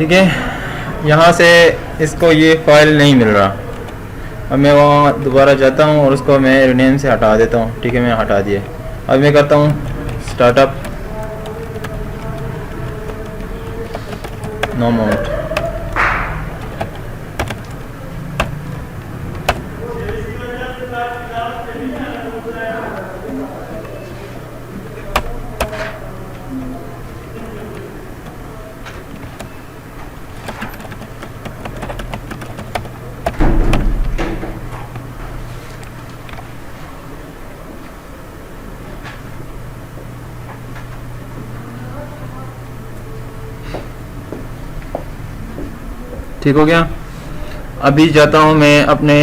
ठीक है, यहाँ से इसको ये फाइल नहीं मिल रहा। अब मैं वहाँ दोबारा जाता हूँ और उसको मैं रीनेम से हटा देता हूँ। ठीक है, मैं हटा दिए। अब मैं करता हूँ स्टार्टअप, नो माउंट। ठीक हो गया। अभी जाता हूँ मैं अपने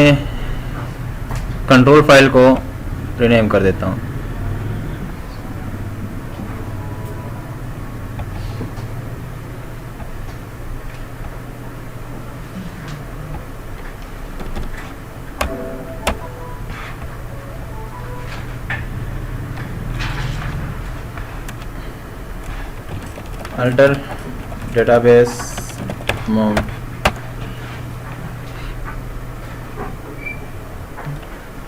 कंट्रोल फाइल को रीनेम कर देता हूँ। Alter database mount.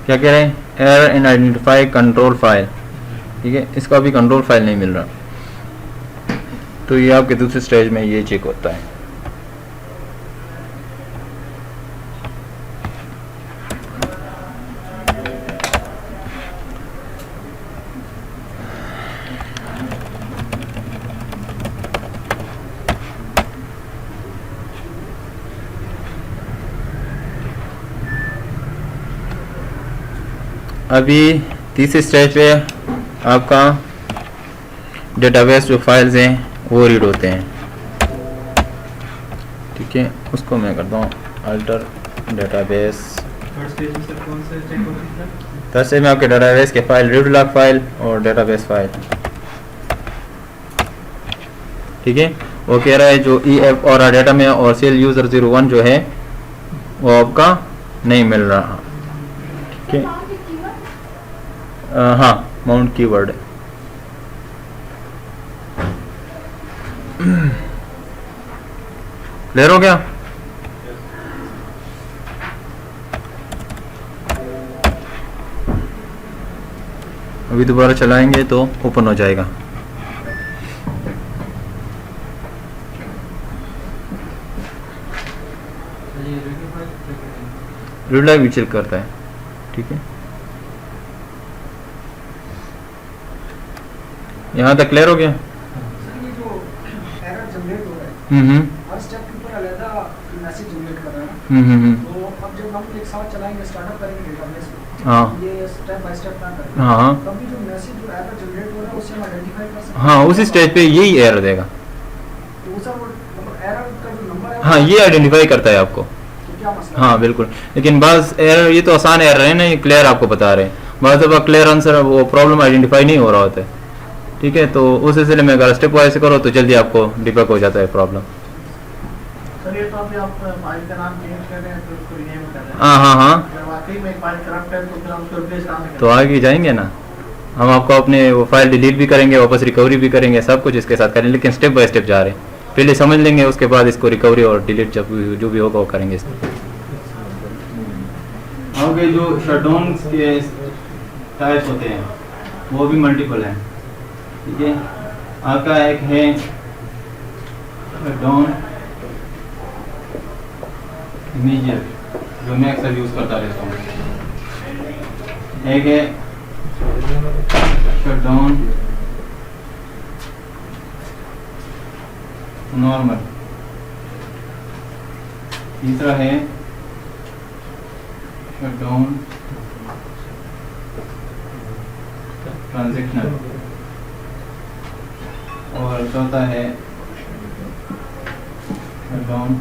क्या कह रहे हैं? Error in identify control file. ठीक है, इसका अभी कंट्रोल फाइल नहीं मिल रहा, तो ये आपके दूसरे स्टेज में ये चेक होता है। अभी तीसरे स्टेज पे आपका डेटाबेस जो फाइल्स हैं वो रीड होते हैं। ठीक है, उसको मैं करता हूँ अल्टर डेटाबेस। थर्ड स्टेज में आपके डेटाबेस के फाइल रीड लॉग फाइल और डेटाबेस फाइल। ठीक है, वो कह रहा है जो EF और डाटा में और सेल यूजर 01 जो है वो आपका नहीं मिल रहा। ठीक है, हाँ, माउंट कीवर्ड है। क्लियर हो गया? अभी दोबारा चलाएंगे तो ओपन हो जाएगा। रीड लाइव भी चेक करता है। ठीक है, यहाँ तक क्लियर हो गया? सर ये जो एरर जनरेट हो रहा है, हर स्टेप के ऊपर अलग मैसेज जनरेट कर रहा है ना, तो अब जब हम एक साथ चलाएंगे, स्टार्टअप करेंगे डेटाबेस को, हाँ, ये स्टेप बाय स्टेप ना करें, हाँ, तभी जो मैसेज जो एरर जनरेट हो रहा है उसे हम आइडेंटिफाई कर सकते हैं। हाँ, उसी स्टेज पे यही एरर देगा। तो सर वो मतलब एरर का जो नंबर है, हाँ, ये आइडेंटिफाई करता है आपको। तो क्या मसला हाँ बिल्कुल, लेकिन बस एरर ये तो आसान एरर है ना, ये क्लियर आपको बता रहे हैं। बस अब क्लियर आंसर वो प्रॉब्लम आइडेंटिफाई नहीं हो रहा होता है। ठीक है, तो उस सिलसिले में अगर स्टेप वाइज करो तो जल्दी आपको डिबग हो जाता है प्रॉब्लम। सर ये तो अभी आप फाइल का नाम चेंज कर रहे हैं तो उसको रीनेम कर रहे हैं। हाँ हाँ हाँ, अगर वाकई में फाइल करप्ट है तो फिर हम उसको रिप्लेस कहाँ से करें? तो आगे जाएंगे ना, हम आपको अपने वो फाइल डिलीट भी करेंगे, वापस रिकवरी भी करेंगे, सब कुछ इसके साथ करेंगे, लेकिन स्टेप बाय स्टेप जा रहे हैं। पहले समझ लेंगे, उसके बाद इसको रिकवरी और डिलीट जब जो भी होगा वो करेंगे। आगे जो शटडाउन के टाइप्स होते हैं वो भी मल्टीपल हैं। ठीक है, आपका एक है शटडाउन इमीडिएट जो मैं अक्सर यूज करता रहता हूँ। एक है शटडाउन नॉर्मल। तीसरा है शटडाउन ट्रांजैक्शनल और चौथा है शटडाउन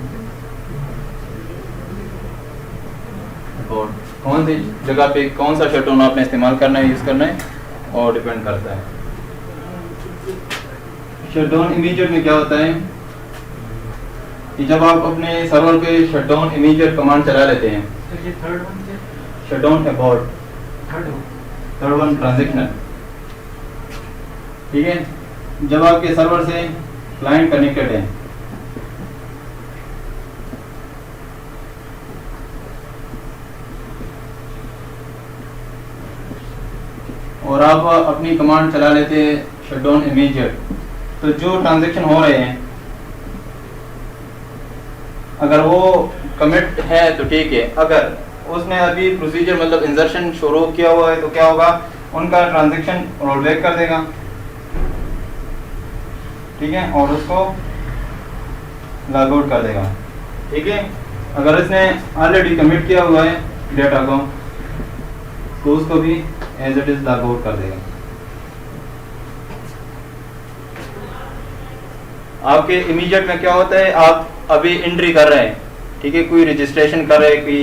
बोर्ड। कौन सी जगह पे कौन सा शटडाउन आपने इस्तेमाल करना है, यूज करना है और डिपेंड करता है। शटडाउन इमीडिएट में क्या होता है कि जब आप अपने सर्वर पे शटडाउन इमीडिएट कमांड चला लेते हैं, ये थर्ड वन क्या? Shutdown abort, third one transactional. ठीक है, जब आपके सर्वर से क्लाइंट कनेक्टेड है और आप अपनी कमांड चला लेते शट डाउन इमीडिएट, तो जो ट्रांजैक्शन हो रहे हैं अगर वो कमिट है तो ठीक है, अगर उसने अभी प्रोसीजर मतलब इंसर्शन शुरू किया हुआ है तो क्या होगा, उनका ट्रांजैक्शन रोल बैक कर देगा, ठीक है, और उसको लॉग आउट कर देगा, ठीक है। अगर इसने ऑलरेडी कमिट किया हुआ है डेटा को तो उसको भी as it is log out कर देगा। आपके इमीडिएट में क्या होता है, आप अभी एंट्री कर रहे हैं, ठीक है, कोई रजिस्ट्रेशन कर रहे हैं कोई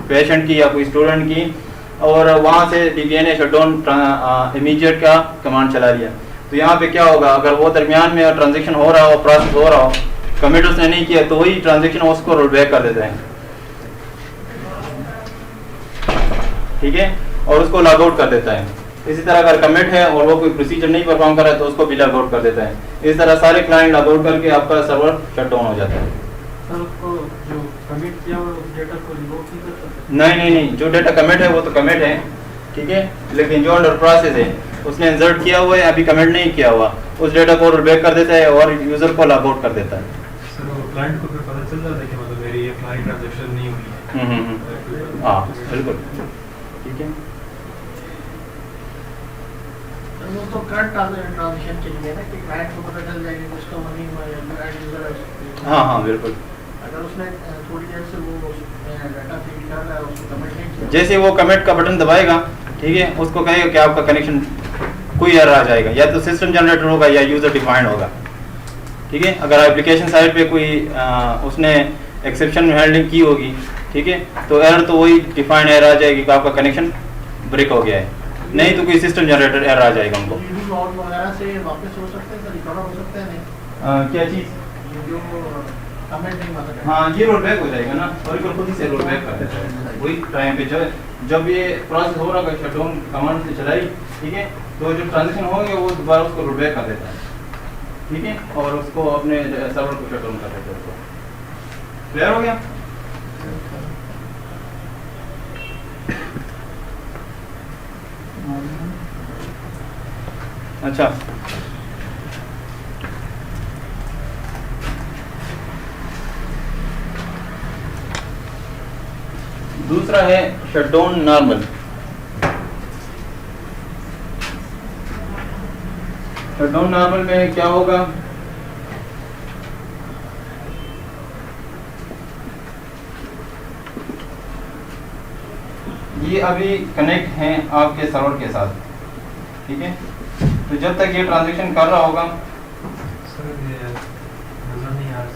पेशेंट की या कोई स्टूडेंट की, और वहाँ से DBA ने शट डाउन इमीडिएट का कमांड चला लिया, तो यहाँ पे क्या होगा, अगर वो दरमियान में ट्रांजैक्शन हो रहा हो, प्रोसेस हो रहा हो, कमिट उसने नहीं किया तो वही ट्रांजैक्शन उसको रोल बैक कर देते हैं, ठीक है, और उसको लॉग आउट कर देता है। इसी तरह अगर कमिट है और वो कोई प्रोसीजर नहीं परफॉर्म कर रहा है तो उसको भी लॉग आउट कर देता है। इस तरह सारे क्लाइंट लॉग आउट करके आपका सर्वर शट डाउन हो जाता है। सर उसको जो कमिट किया हुआ उस डेटा को रिवोक नहीं कर सकते? नहीं, जो डेटा कमिट है वो तो कमिट है, ठीक है, लेकिन जो अंडर प्रोसेस है उसने इंसर्ट किया हुआ है, अभी कमिट नहीं किया हुआ, उस डेटा को रोल बैक कर देता है और यूजर को लॉग आउट कर देता है। सर वो क्लाइंट को फिर पता चल जाता है कि मतलब मेरी ये क्लाइंट ट्रांजैक्शन नहीं हुई है। हाँ बिल्कुल, ठीक है। वो तो करंट ट्रांजिशन के लिए ना कि क्लाइंट को पता चल जाएगा कि उसका मनी यूजर है। हाँ बिल्कुल। अगर उसने थोड़ी देर से वो डाटा फीड कर रहा है उसको कमिट नहीं किया, जैसे वो कमिट का बटन दबाएगा, ठीक है, उसको कहेगा कि आपका कनेक्शन कोई एरर आ जाएगा, या तो सिस्टम जनरेटर होगा या यूजर डिफाइंड होगा, ठीक है। अगर एप्लीकेशन साइड पे कोई उसने एक्सेप्शन हैंडलिंग की होगी, ठीक है, तो एरर तो वही डिफाइंड एरर आ जाएगी कि आपका कनेक्शन ब्रेक हो गया है, नहीं तो कोई सिस्टम जनरेटर एरर आ जाएगा उनको। रीडिंग लॉग वगैरह से वापस हो सकते हैं, रिकवर हो सकते हैं नहीं? क्या चीज़? जो कमेंट नहीं मारता। हाँ, ये रोल बैक हो जाएगा ना, और खुद ही से रोल बैक कर देता है वही टाइम पे। जब ये प्रोसेस हो रहा है शट डाउन कमांड से चलाई, ठीक है, तो जो ट्रांजेक्शन होंगे वो दोबारा उसको रोल बैक कर देता है, ठीक है, और उसको अपने सर्वर को शट डाउन कर देता है। उसको क्लियर हो गया? अच्छा, दूसरा है shut down normal. Shut down normal में क्या होगा, ये अभी कनेक्ट हैं आपके सर्वर के साथ, ठीक है, तो जब तक ये ट्रांजैक्शन कर रहा होगा, सर ये नजर नहीं आ रहा।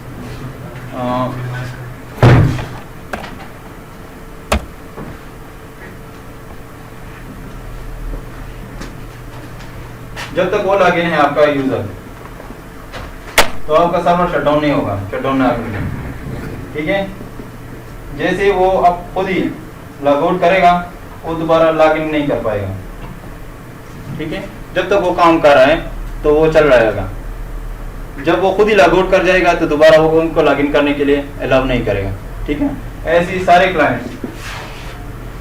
जब तक वो लॉगिन है आपका यूजर, तो आपका सर्वर शट डाउन नहीं होगा, शट डाउन नॉर्मल, ठीक है। जैसे वो अब खुद ही लॉग आउट करेगा, वो दोबारा लॉगिन नहीं कर पाएगा, ठीक है। जब तक वो काम कर रहा है तो वो चल रहेगा, जब वो खुद ही लॉग आउट कर जाएगा तो दोबारा वो उनको लॉगिन करने के लिए अलाउ नहीं करेगा, ठीक है। ऐसे ही सारे क्लाइंट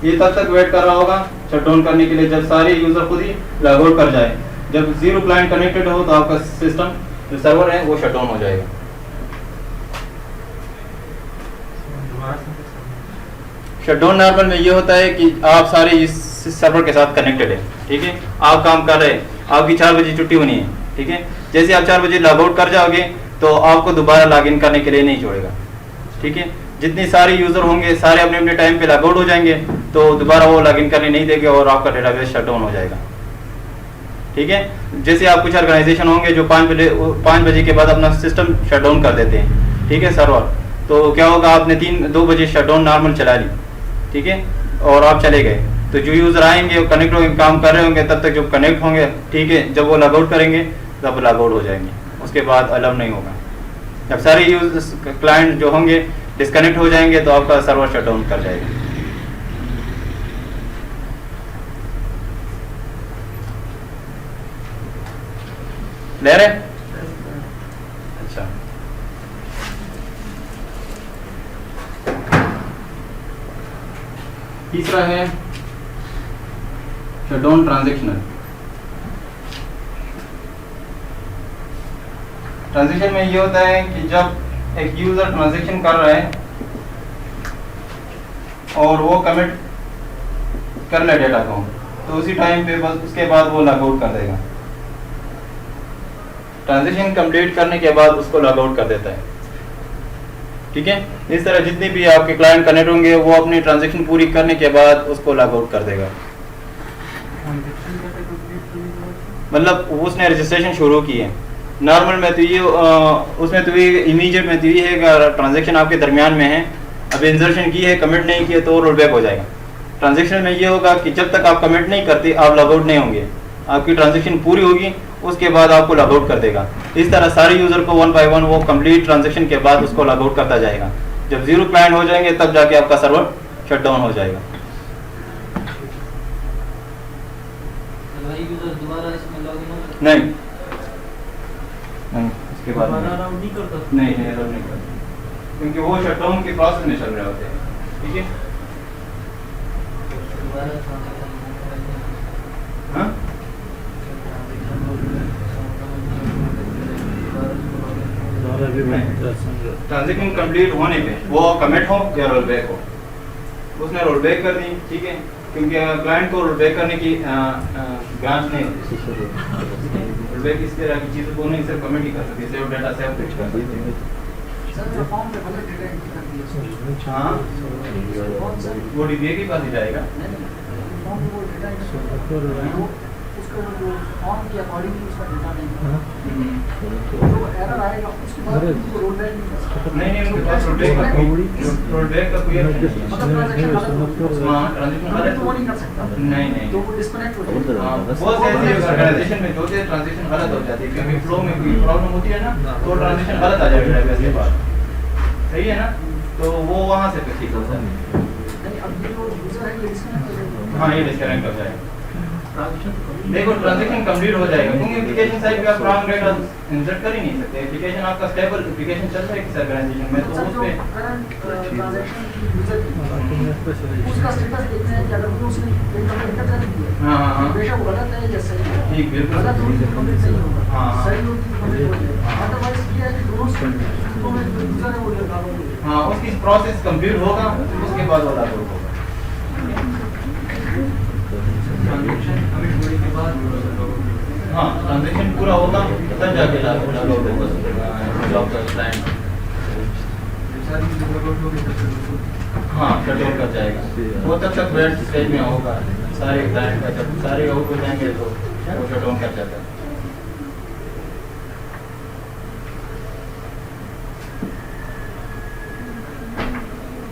ये तब तक वेट कर रहा होगा शट डाउन करने के लिए जब सारे यूजर खुद ही लॉग आउट कर जाए। जब 0 क्लाइंट कनेक्टेड हो तो आपका सिस्टम जो सर्वर है वो शट डाउन हो जाएगा। शट डाउन नॉर्मल में ये होता है कि आप सारे इस सर्वर के साथ कनेक्टेड है, ठीक है, आप काम कर रहे हैं, आपकी 4 बजे छुट्टी होनी है, ठीक है। जैसे आप 4 बजे लॉग आउट कर जाओगे तो आपको दोबारा लॉग इन करने के लिए नहीं छोड़ेगा, ठीक है। जितने सारे यूजर होंगे सारे अपने अपने टाइम पे लॉग आउट हो जाएंगे तो दोबारा वो लॉग इन करने नहीं देंगे और आपका डेटाबेस शट डाउन हो जाएगा, ठीक है। जैसे आप कुछ ऑर्गेनाइजेशन होंगे जो 5 बजे के बाद अपना सिस्टम शट डाउन कर देते हैं, ठीक है, सर्वर, तो क्या होगा, आपने 2 बजे शट डाउन नॉर्मल चला ली, ठीक है, और आप चले गए, तो जो यूजर आएंगे कनेक्ट होंगे, काम कर रहे होंगे, तब तक जब कनेक्ट होंगे, ठीक है, जब वो लॉग आउट करेंगे तब लॉग आउट हो जाएंगे, उसके बाद अलाउ नहीं होगा। जब सारे यूजर्स क्लाइंट जो होंगे डिस्कनेक्ट हो जाएंगे तो आपका सर्वर शट डाउन कर जाएगा। ले रहे? अच्छा, तीसरा है शट शटडाउन ट्रांजैक्शनल। ट्रांजैक्शन में ये होता है कि जब एक यूजर ट्रांजैक्शन कर रहा है और वो कमिट कर ले डेटा को, तो उसी टाइम पे बस उसके बाद वो लॉग आउट कर देगा। ट्रांजैक्शन कंप्लीट करने के बाद उसको लॉग आउट कर देता है। ठीक है, इस तरह जितने भी आपके क्लाइंट कनेक्ट होंगे वो अपनी ट्रांजैक्शन पूरी करने के बाद उसको लॉग आउट कर देगा। मतलब उसने रजिस्ट्रेशन शुरू की है, नॉर्मल में तो ये उसमें तो ये इमीडिएट में तो ये है कि ट्रांजैक्शन आपके दरमियान में है, अब इंसर्शन की है, कमिट नहीं किया तो रोल बैक हो जाएगा। ट्रांजैक्शन में ये होगा कि जब तक आप कमिट नहीं करते आप लॉग आउट नहीं होंगे, आपकी ट्रांजैक्शन पूरी होगी उसके बाद आपको लॉग आउट कर देगा। इस तरह सारे यूजर को 1 बाय 1 वो कंप्लीट ट्रांजैक्शन के बाद उसको लॉग आउट करता जाएगा। जब 0 क्लाइंट हो जाएंगे तब जाके आपका सर्वर शट डाउन हो जाएगा। नहीं नहीं, उसके बाद नहीं करता, नहीं क्योंकि वो शट डाउन के प्रोसेस में चल रहे होते हैं। ठीक है, हाँ ट्रांजैक्शन कंप्लीट होने पे वो कमिट हो या रोल बैक हो, उसने रोल बैक कर दी। ठीक है, क्योंकि क्लाइंट को रोल बैक करने की ब्रांच नहीं होती, रोल बैक इस तरह की चीज़ों को नहीं सिर्फ कमिट ही कर सकती, सेव डाटा सेव कर सकती है। हाँ वो डीबीए के पास ही जाएगा। नहीं उनके पास रोलबैक का कोई नहीं तो वो डिस्कनेक्ट हो जाएगा। बहुत ऐसी ऑर्गेनाइजेशन में जो ट्रांजैक्शन गलत हो जाती है, क्योंकि फ्लो में कोई प्रॉब्लम होती है ना, तो ट्रांजैक्शन गलत आ जाएगा इसके बाद, सही है ना, तो वो वहाँ से ठीक होता है। हाँ ये डिस्कनेक्ट हो जाएगा। देखो ट्रांजैक्शन कंप्लीट हो जाएगा, क्योंकि एप्लीकेशन साइड पे आप रॉन्ग डेटा इंसर्ट कर ही नहीं सकते। एप्लीकेशन आपका स्टेबल एप्लीकेशन चल रहा है किसी ऑर्गेनाइजेशन में, तो उस पे उसका स्टेटस देखते हैं कि अगर उसने एंटर कर दिया, हाँ बेशक गलत है या सही है, ठीक बिल्कुल गलत हो तो कंप्लीट नहीं होगा, हाँ सही हो तो कंप्लीट हो जाएगा। अदरवाइज ये है कि दोनों तो में यूजर है वो लगा होगा। हाँ उसकी प्रोसेस कंप्लीट होगा उसके बाद वो लागू होगा। हाँ ट्रांजैक्शन पूरा होगा तब जाके लागू होगा। हाँ शट डाउन कर जाएगा, वो तब तक वेट स्टेज में होगा सारे क्लाइंट का, जब सारे आउट हो जाएंगे तो वो शट डाउन कर जाता है।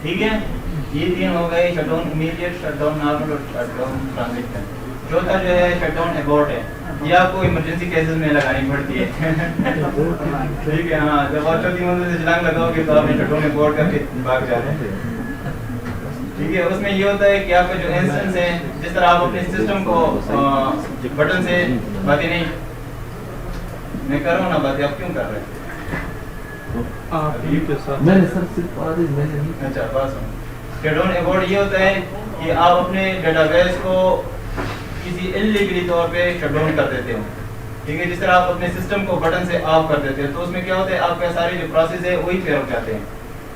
ठीक है, ये 3 हो गए शटडाउन इमीडिएट, शटडाउन नॉर्मल और शटडाउन ट्रांजिशन। चौथा जो है शटडाउन अबॉर्ट है, ये आपको इमरजेंसी केसेस में लगानी पड़ती है। ठीक है, हाँ जब आप चौथी मंजिल से छलांग लगाओगे तो आप शटडाउन अबॉर्ट करके भाग जाते हैं। ठीक है, उसमें ये होता है कि आपका जो इंस्टेंस है, जिस तरह आप अपने सिस्टम को बटन से बातें नहीं, मैं कर रहा हूँ ना बातें, आप क्यों कर रहे हैं? मैंने सर सिर्फ आदेश मैंने नहीं। अच्छा बस शटडाउन अबॉर्ट ये होता है कि आप अपने डेटाबेस को किसी इल्लीगली तौर पे शटडाउन कर देते हो। ठीक है, जिस तरह आप अपने सिस्टम को बटन से ऑफ कर देते हो तो उसमें क्या होता है, आपका सारे जो प्रोसेस है वही पे रुक जाते हैं,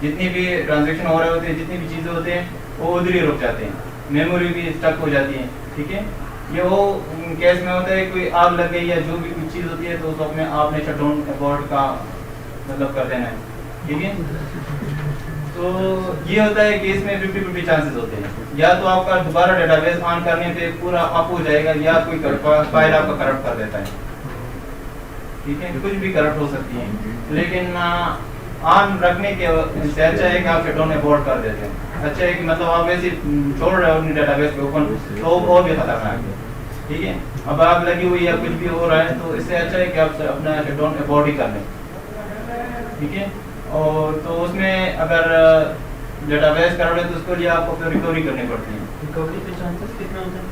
जितनी भी ट्रांजैक्शन हो रहे होते हैं, जितनी भी चीज़ें होते हैं वो उधर ही रुक जाते हैं, मेमोरी भी स्टक हो जाती है। ठीक है, ये वो केस में होता है कोई आग लग गई या जो भी कुछ चीज़ होती है तो उस वक्त में आपने शटडाउन अबॉर्ट का मतलब कर देना है। ठीक है, तो ये होता है कि इसमें 50-50 चांसेस होते हैं, या तो आपका दोबारा डेटाबेस ऑन करने पे पूरा अप हो जाएगा या कोई फाइल आपका करप्ट कर देता है। ठीक है, कुछ भी करप्ट हो सकती है, लेकिन ऑन रखने के से अच्छा है कि आप शटडाउन अबॉर्ट कर देते हैं। अच्छा है कि मतलब आप ऐसे छोड़ रहे हो अपने डेटाबेस पे ओपन, तो वो भी खतरनाक है। ठीक है, अब आग लगी हुई या कुछ भी हो रहा है तो इससे अच्छा है कि आप अपना शटडाउन अबॉर्ट ही कर लें। ठीक है, और तो उसमें अगर डेटाबेस कर रहे हैं तो उसके लिए आपको फिर रिकवरी करनी पड़ती है। रिकवरी के चांसेस कितने होते हैं?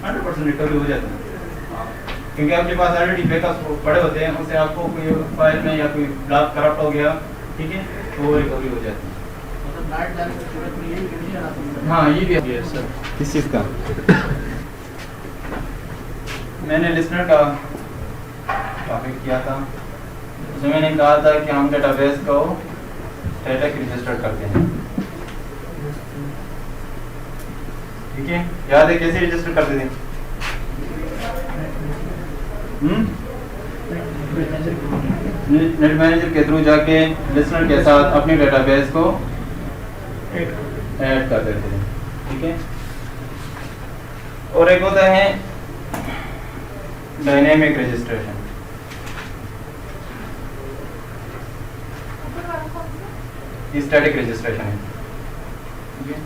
100% रिकवरी हो जाती है, क्योंकि आपके पास ऑलरेडी बैकअप्स पड़े होते हैं, उससे आपको कोई फाइल में या कोई ब्लॉक करप्ट हो गया, ठीक है, तो वो रिकवरी हो जाती है। मतलब डाइट डाल के पूरा यही कंडीशन आती है। हाँ ये भी है सर, किस चीज़ का? मैंने लिसनर का टॉपिक किया था, उसमें मैंने कहा था कि हम डेटाबेस को स्टैटिक रजिस्टर करते हैं। ठीक है, याद है कैसे रजिस्टर करते थे? नेट मैनेजर के थ्रू जाके लिसनर के साथ अपने डेटाबेस को ऐड कर देते हैं। ठीक है, और एक होता है डायनेमिक रजिस्ट्रेशन। स्टैटिक रजिस्ट्रेशन है। ठीक है,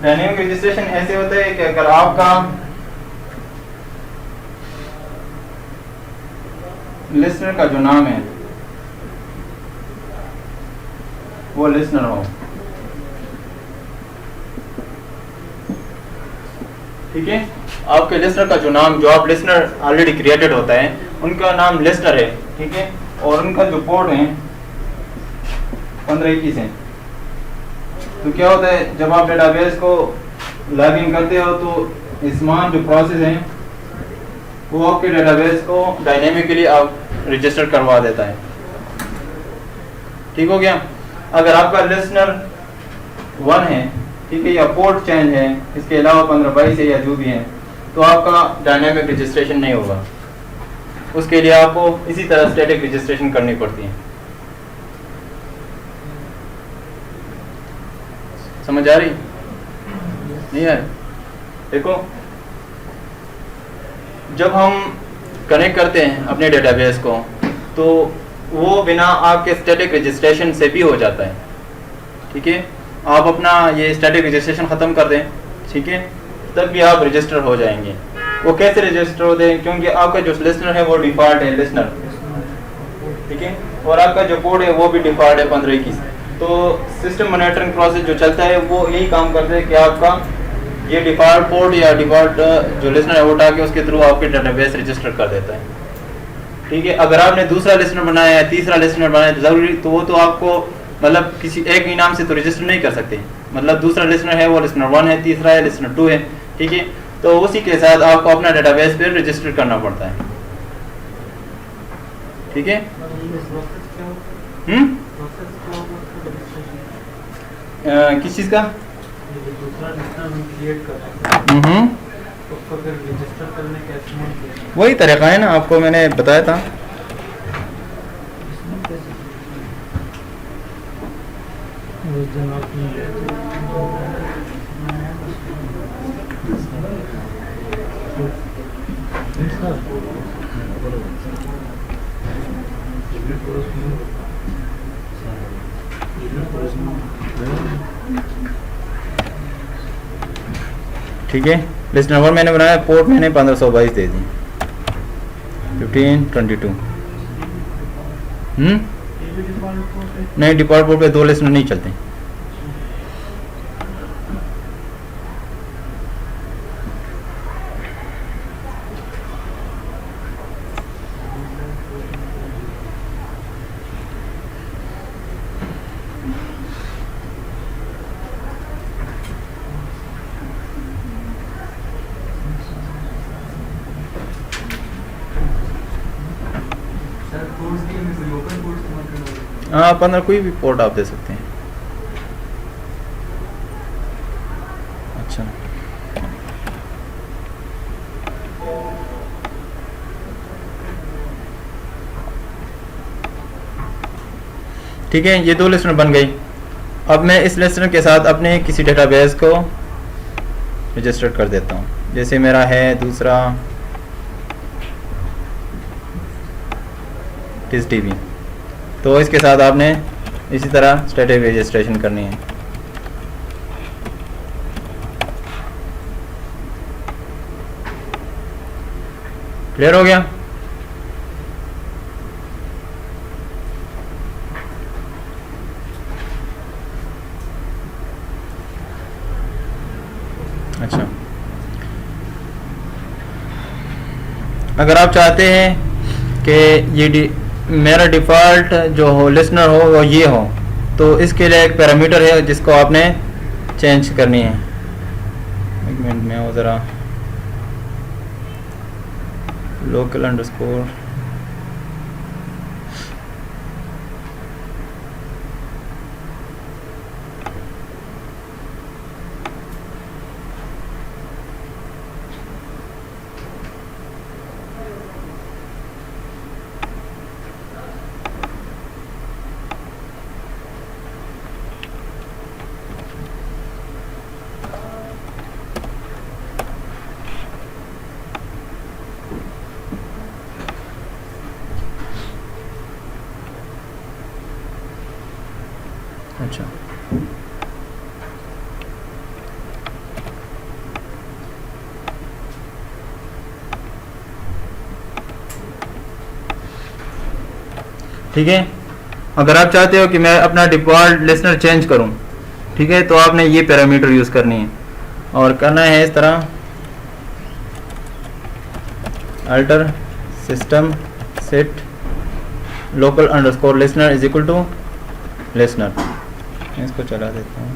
डायनेमिक रजिस्ट्रेशन ऐसे होता है कि अगर आपका लिसनर का जो नाम है वो लिसनर हो, ठीक है, आपके लिसनर का जो नाम, जो आप लिसनर ऑलरेडी क्रिएटेड होता है उनका नाम लिसनर है। ठीक है, और उनका जो पोर्ट है 1521 है। तो क्या होता है, जब आप डेटाबेस को लॉगिन करते हो तो इसमान जो प्रोसेस है वो आपके डेटाबेस को डायनेमिकली आप रजिस्टर करवा देता है। ठीक हो गया। अगर आपका लिसनर 1 है, ठीक है, या पोर्ट चेंज है, इसके अलावा 1522 है या जो भी है, तो आपका डायनेमिक रजिस्ट्रेशन नहीं होगा। उसके लिए आपको इसी तरह स्टैटिक रजिस्ट्रेशन करनी पड़ती है। समझ आ रही? नहीं है? देखो, जब हम कनेक्ट करते हैं अपने डेटाबेस को तो वो बिना आपके स्टैटिक रजिस्ट्रेशन से भी हो जाता है। ठीक है, आप अपना ये स्टैटिक रजिस्ट्रेशन ख़त्म कर दें, ठीक है, तब भी आप रजिस्टर हो जाएंगे। वो कैसे रजिस्टर होते हैं? क्योंकि आपका जो लिसनर है वो डिफ़ॉल्ट है लिसनर, ठीक है, और आपका जो कोड है वो भी डिफ़ॉल्ट है 1521। तो सिस्टम मॉनिटरिंग प्रोसेस जो चलता है वो यही काम करता है कि आपका ये डिफ़ॉल्ट पोर्ट या डिफ़ॉल्ट जो लिसनर है वो उठा के उसके थ्रू आपके डेटाबेस रजिस्टर कर देता है। ठीक है, अगर आपने दूसरा लिसनर बनाया है, तीसरा लिसनर बनाया है, ज़रूरी तो वो तो आपको मतलब किसी एक ही नाम से तो रजिस्टर नहीं कर सकते। मतलब दूसरा लिसनर है वो लिसनर 1 है, तीसरा है लिसनर 2 है, ठीक है, तो उसी के साथ आपको अपना डेटाबेस पे रजिस्टर करना पड़ता है। ठीक है, किस चीज़ का? वही तरीका है ना, आपको मैंने बताया था। ठीक है, लिस्ट नंबर मैंने बनाया, पोर्ट मैंने 1522 दे दी, 1522। नहीं, डिफॉल्ट पोर्ट पे 2 लिस्टनर नहीं चलते। हाँ, 15 कोई भी पोर्ट आप दे सकते हैं। अच्छा, ठीक है, ये 2 लिस्टनर बन गई। अब मैं इस लिस्टनर के साथ अपने किसी डेटाबेस को रजिस्टर कर देता हूँ। जैसे मेरा है दूसरा TSDB, तो इसके साथ आपने इसी तरह स्टैटिक रजिस्ट्रेशन करनी है। क्लियर हो गया? अच्छा, अगर आप चाहते हैं कि ये मेरा डिफ़ॉल्ट जो हो लिसनर हो वो ये हो, तो इसके लिए एक पैरामीटर है जिसको आपने चेंज करनी है। एक मिनट में वो ज़रा लोकल अंडरस्कोर अच्छा ठीक है। अगर आप चाहते हो कि मैं अपना डिफ़ॉल्ट लिसनर चेंज करूं, ठीक है, तो आपने ये पैरामीटर यूज़ करनी है और करना है इस तरह alter system set local underscore listener is equal to listener. इसको चला देता हूँ।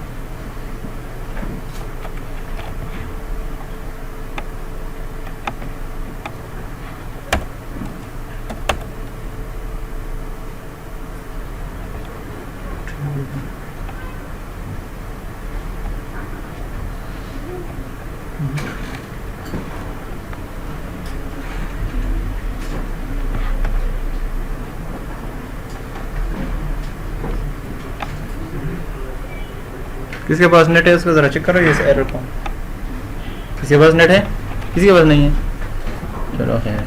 किसके पास नेट है उसको ज़रा चेक करो इस एरर को। किसी के पास नेट है, किसी के पास नहीं है, चलो खैर।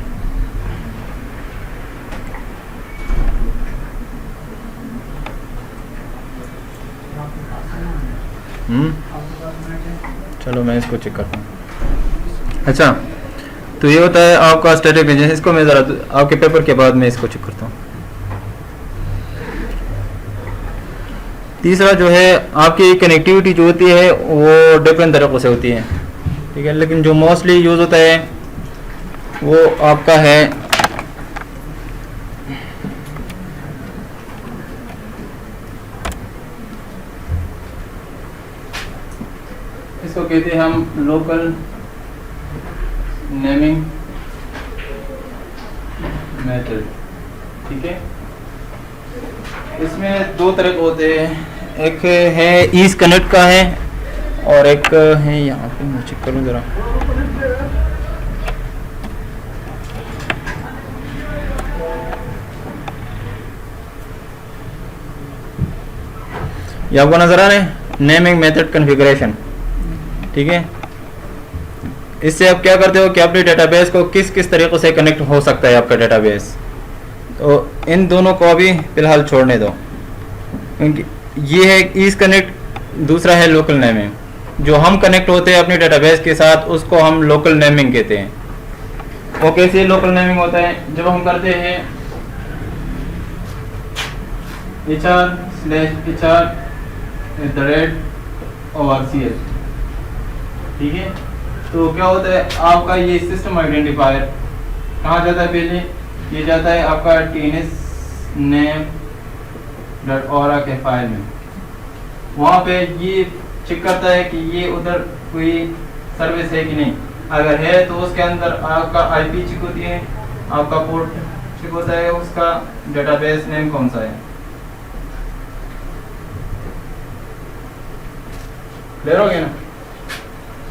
चलो मैं इसको चेक करता हूँ। अच्छा, तो ये होता है आपका स्टैटिक रीजन। इसको मैं ज़रा आपके पेपर के बाद मैं इसको चेक करता हूँ। तीसरा जो है आपकी कनेक्टिविटी जो होती है वो डिफरेंट तरीक़ों से होती है, ठीक है, लेकिन जो मोस्टली यूज़ होता है वो आपका है इसको कहते हैं हम लोकल नेमिंग मेथड, ठीक है। इसमें दो तरह के होते हैं, एक है ईज कनेक्ट का है और एक है यहाँ पे मैं चेक करूँ ज़रा, ये आपको नज़र आ रहा है नेमिंग मेथड कॉन्फ़िगरेशन, ठीक है। इससे आप क्या करते हो कि अपने डेटाबेस को किस किस तरीक़ों से कनेक्ट हो सकता है आपका डेटाबेस। तो इन दोनों को अभी फ़िलहाल छोड़ने दो, क्योंकि ये है ईज कनेक्ट, दूसरा है लोकल नेमिंग। जो हम कनेक्ट होते हैं अपने डेटाबेस के साथ उसको हम लोकल नेमिंग कहते हैं। वो कैसे लोकल नेमिंग होता है, जब हम करते हैं HR/HR@CL, ठीक है। तो क्या होता है आपका ये सिस्टम आइडेंटिफायर कहाँ जाता है, पहले ये जाता है आपका tnsname.aura के फाइल में। वहाँ पे ये चेक करता है कि ये उधर कोई सर्विस है कि नहीं, अगर है तो उसके अंदर आपका IP चेक होती है, आपका पोर्ट चेक होता है, उसका डेटाबेस नेम कौन सा है। क्लियर हो गया ना,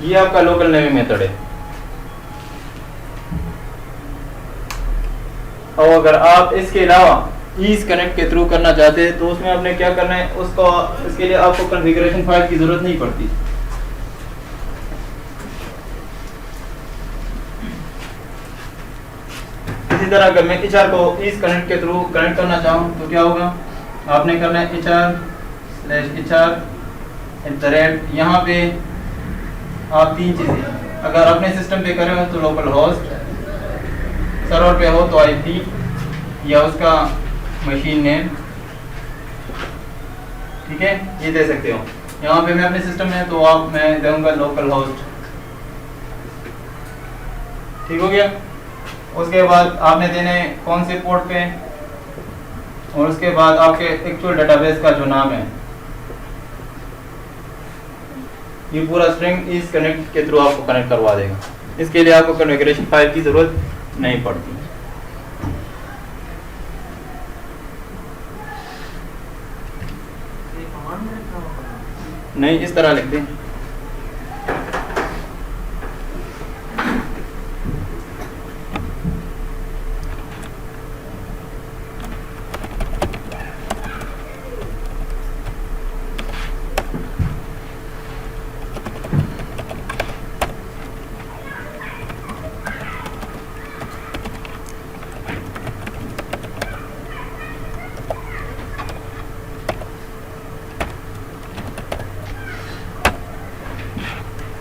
ये आपका लोकल नेमिंग मेथड है। और अगर आप इसके अलावा ईज कनेक्ट के थ्रू करना चाहते हैं तो उसमें आपने क्या करना है, उसको इसके लिए आपको कॉन्फ़िगरेशन फाइल की जरूरत नहीं पड़ती। इसी तरह अगर मैं HR को ईज कनेक्ट के थ्रू कनेक्ट करना चाहूँ तो क्या होगा, आपने करना है HR/HR@, यहाँ पे आप तीन चीज़ें, अगर अपने सिस्टम पे करे हो तो लोकल होस्ट, सर्वर पे हो तो IP या उसका मशीन नेम, ठीक है, ये दे सकते हो। यहाँ पे मैं अपने सिस्टम में तो मैं दूंगा लोकल होस्ट, ठीक हो गया। उसके बाद आपने देने कौन से पोर्ट पे, और उसके बाद आपके एक्चुअल डेटाबेस का जो नाम है, ये पूरा स्ट्रिंग इस कनेक्ट के थ्रू आपको कनेक्ट करवा देगा। इसके लिए आपको कॉन्फ़िगरेशन फाइल की ज़रूरत नहीं पड़ती। नहीं, इस तरह लिख दें।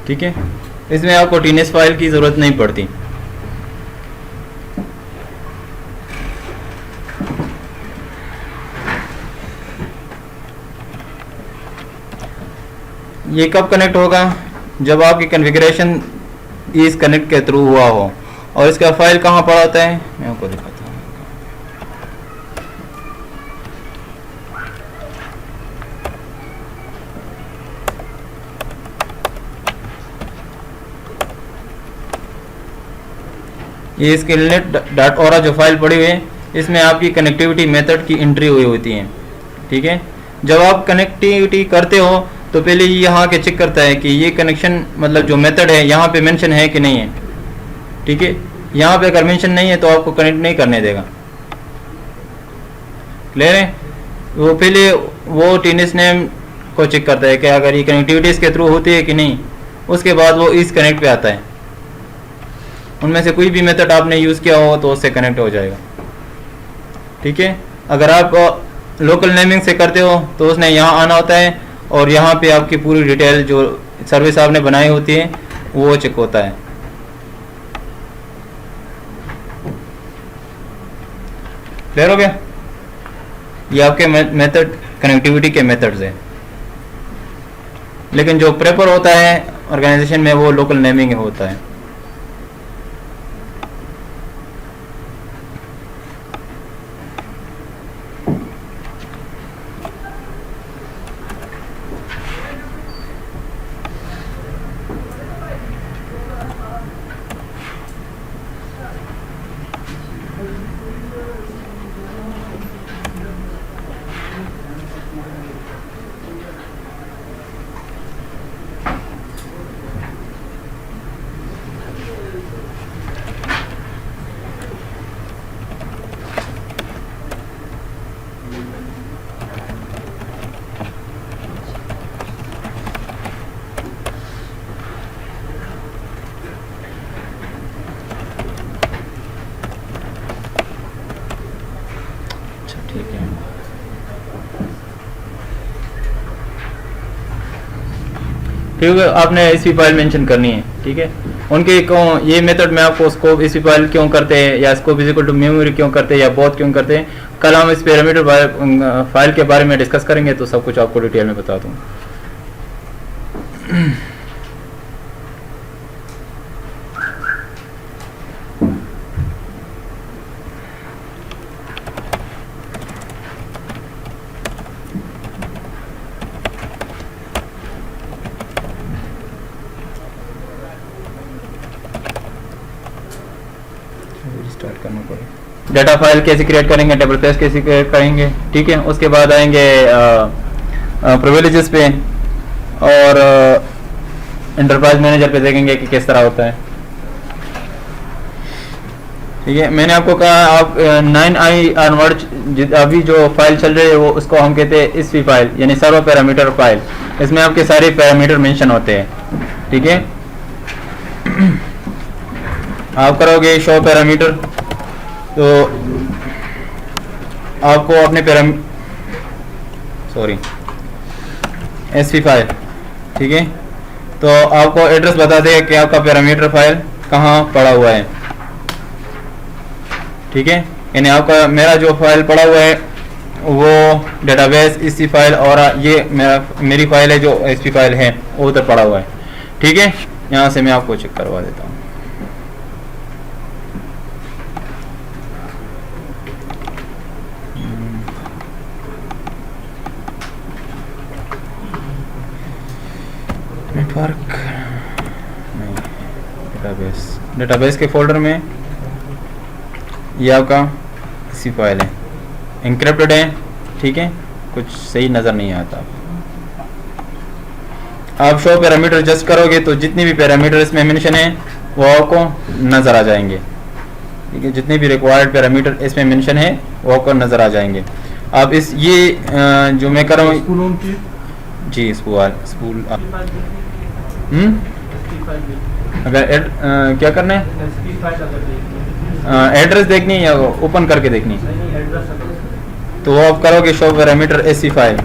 ठीक है, इसमें आपको टीनेस फाइल की ज़रूरत नहीं पड़ती। ये कब कनेक्ट होगा? जब आपकी कॉन्फ़िगरेशन इस कनेक्ट के थ्रू हुआ हो। और इसका फाइल कहाँ पड़ा होता है, मैं आपको दिखाता हूँ। ये skillnet.ora जो फाइल पड़ी हुई है, इसमें आपकी कनेक्टिविटी मेथड की एंट्री हुई होती है। ठीक है, जब आप कनेक्टिविटी करते हो तो पहले ये यहाँ के चेक करता है कि ये कनेक्शन मतलब जो मेथड है यहाँ पे मेंशन है कि नहीं है। ठीक है, यहाँ पे अगर मेंशन नहीं है तो आपको कनेक्ट नहीं करने देगा। क्लियर है? वो पहले वो टीनेस नेम को चेक करता है कि अगर ये कनेक्टिविटी इसके थ्रू होती है कि नहीं, उसके बाद वो इस कनेक्ट पे आता है। उनमें से कोई भी मेथड आपने यूज़ किया हो तो उससे कनेक्ट हो जाएगा। ठीक है, अगर आप लोकल नेमिंग से करते हो तो उसने यहाँ आना होता है और यहाँ पे आपकी पूरी डिटेल जो सर्विस आपने बनाई होती है वो चेक होता है। क्लियर हो गया? ये आपके मेथड कनेक्टिविटी के मेथड्स हैं, लेकिन जो प्रेफर होता है ऑर्गेनाइजेशन में वो लोकल नेमिंग होता है। ठीक है, आपने इसी फाइल मेंशन करनी है। ठीक है, उनके ये मेथड में आपको स्कोप इसी फाइल क्यों करते हैं या scope is equal to memory क्यों करते हैं या बोथ क्यों करते हैं, कल हम इस पैरामीटर फाइल के बारे में डिस्कस करेंगे तो सब कुछ आपको डिटेल में बता दूँ। डाटा फाइल कैसे क्रिएट करेंगे, टेबल पेज कैसे क्रिएट करेंगे। ठीक है, उसके बाद आएंगे प्रिविलेजेस पे और एंटरप्राइज मैनेजर पे देखेंगे कि किस तरह होता है। ठीक है, मैंने आपको कहा आप 9i ऑनवर्ड अभी जो फाइल चल रही है वो उसको हम कहते हैं इसवी फाइल यानी सर्व पैरामीटर फाइल। इसमें आपके सारे पैरामीटर मेंशन होते हैं। ठीक है, आप करोगे शो पैरामीटर तो आपको अपने एसवी फाइल, ठीक है, तो आपको एड्रेस बता देगा कि आपका पैरामीटर फाइल कहाँ पड़ा हुआ है। ठीक है, यानी आपका मेरा जो फाइल पड़ा हुआ है वो डेटाबेस इसी फाइल और ये मेरी फाइल है जो एसवी फाइल है वो उधर पड़ा हुआ है। ठीक है, यहाँ से मैं आपको चेक करवा देता हूँ। नेटवर्क नहीं, डेटाबेस के फोल्डर में ये आपका सी फाइल है, एनक्रिप्टेड है, ठीक है, कुछ सही नज़र नहीं आता। आप शो पैरामीटर एडजस्ट करोगे तो जितनी भी पैरामीटर इसमें मेंशन है वो आपको नज़र आ जाएंगे, ठीक है, जितने भी रिक्वायर्ड पैरामीटर इसमें मेंशन है वो आपको नज़र आ जाएंगे। अब इस ये जो मैं कर रहा हूँ जी स्पूल अगर क्या करना है, एड्रेस देखनी है या ओपन करके देखनी है, तो वो आप करोगे शो पैरामीटर एसी फाइल,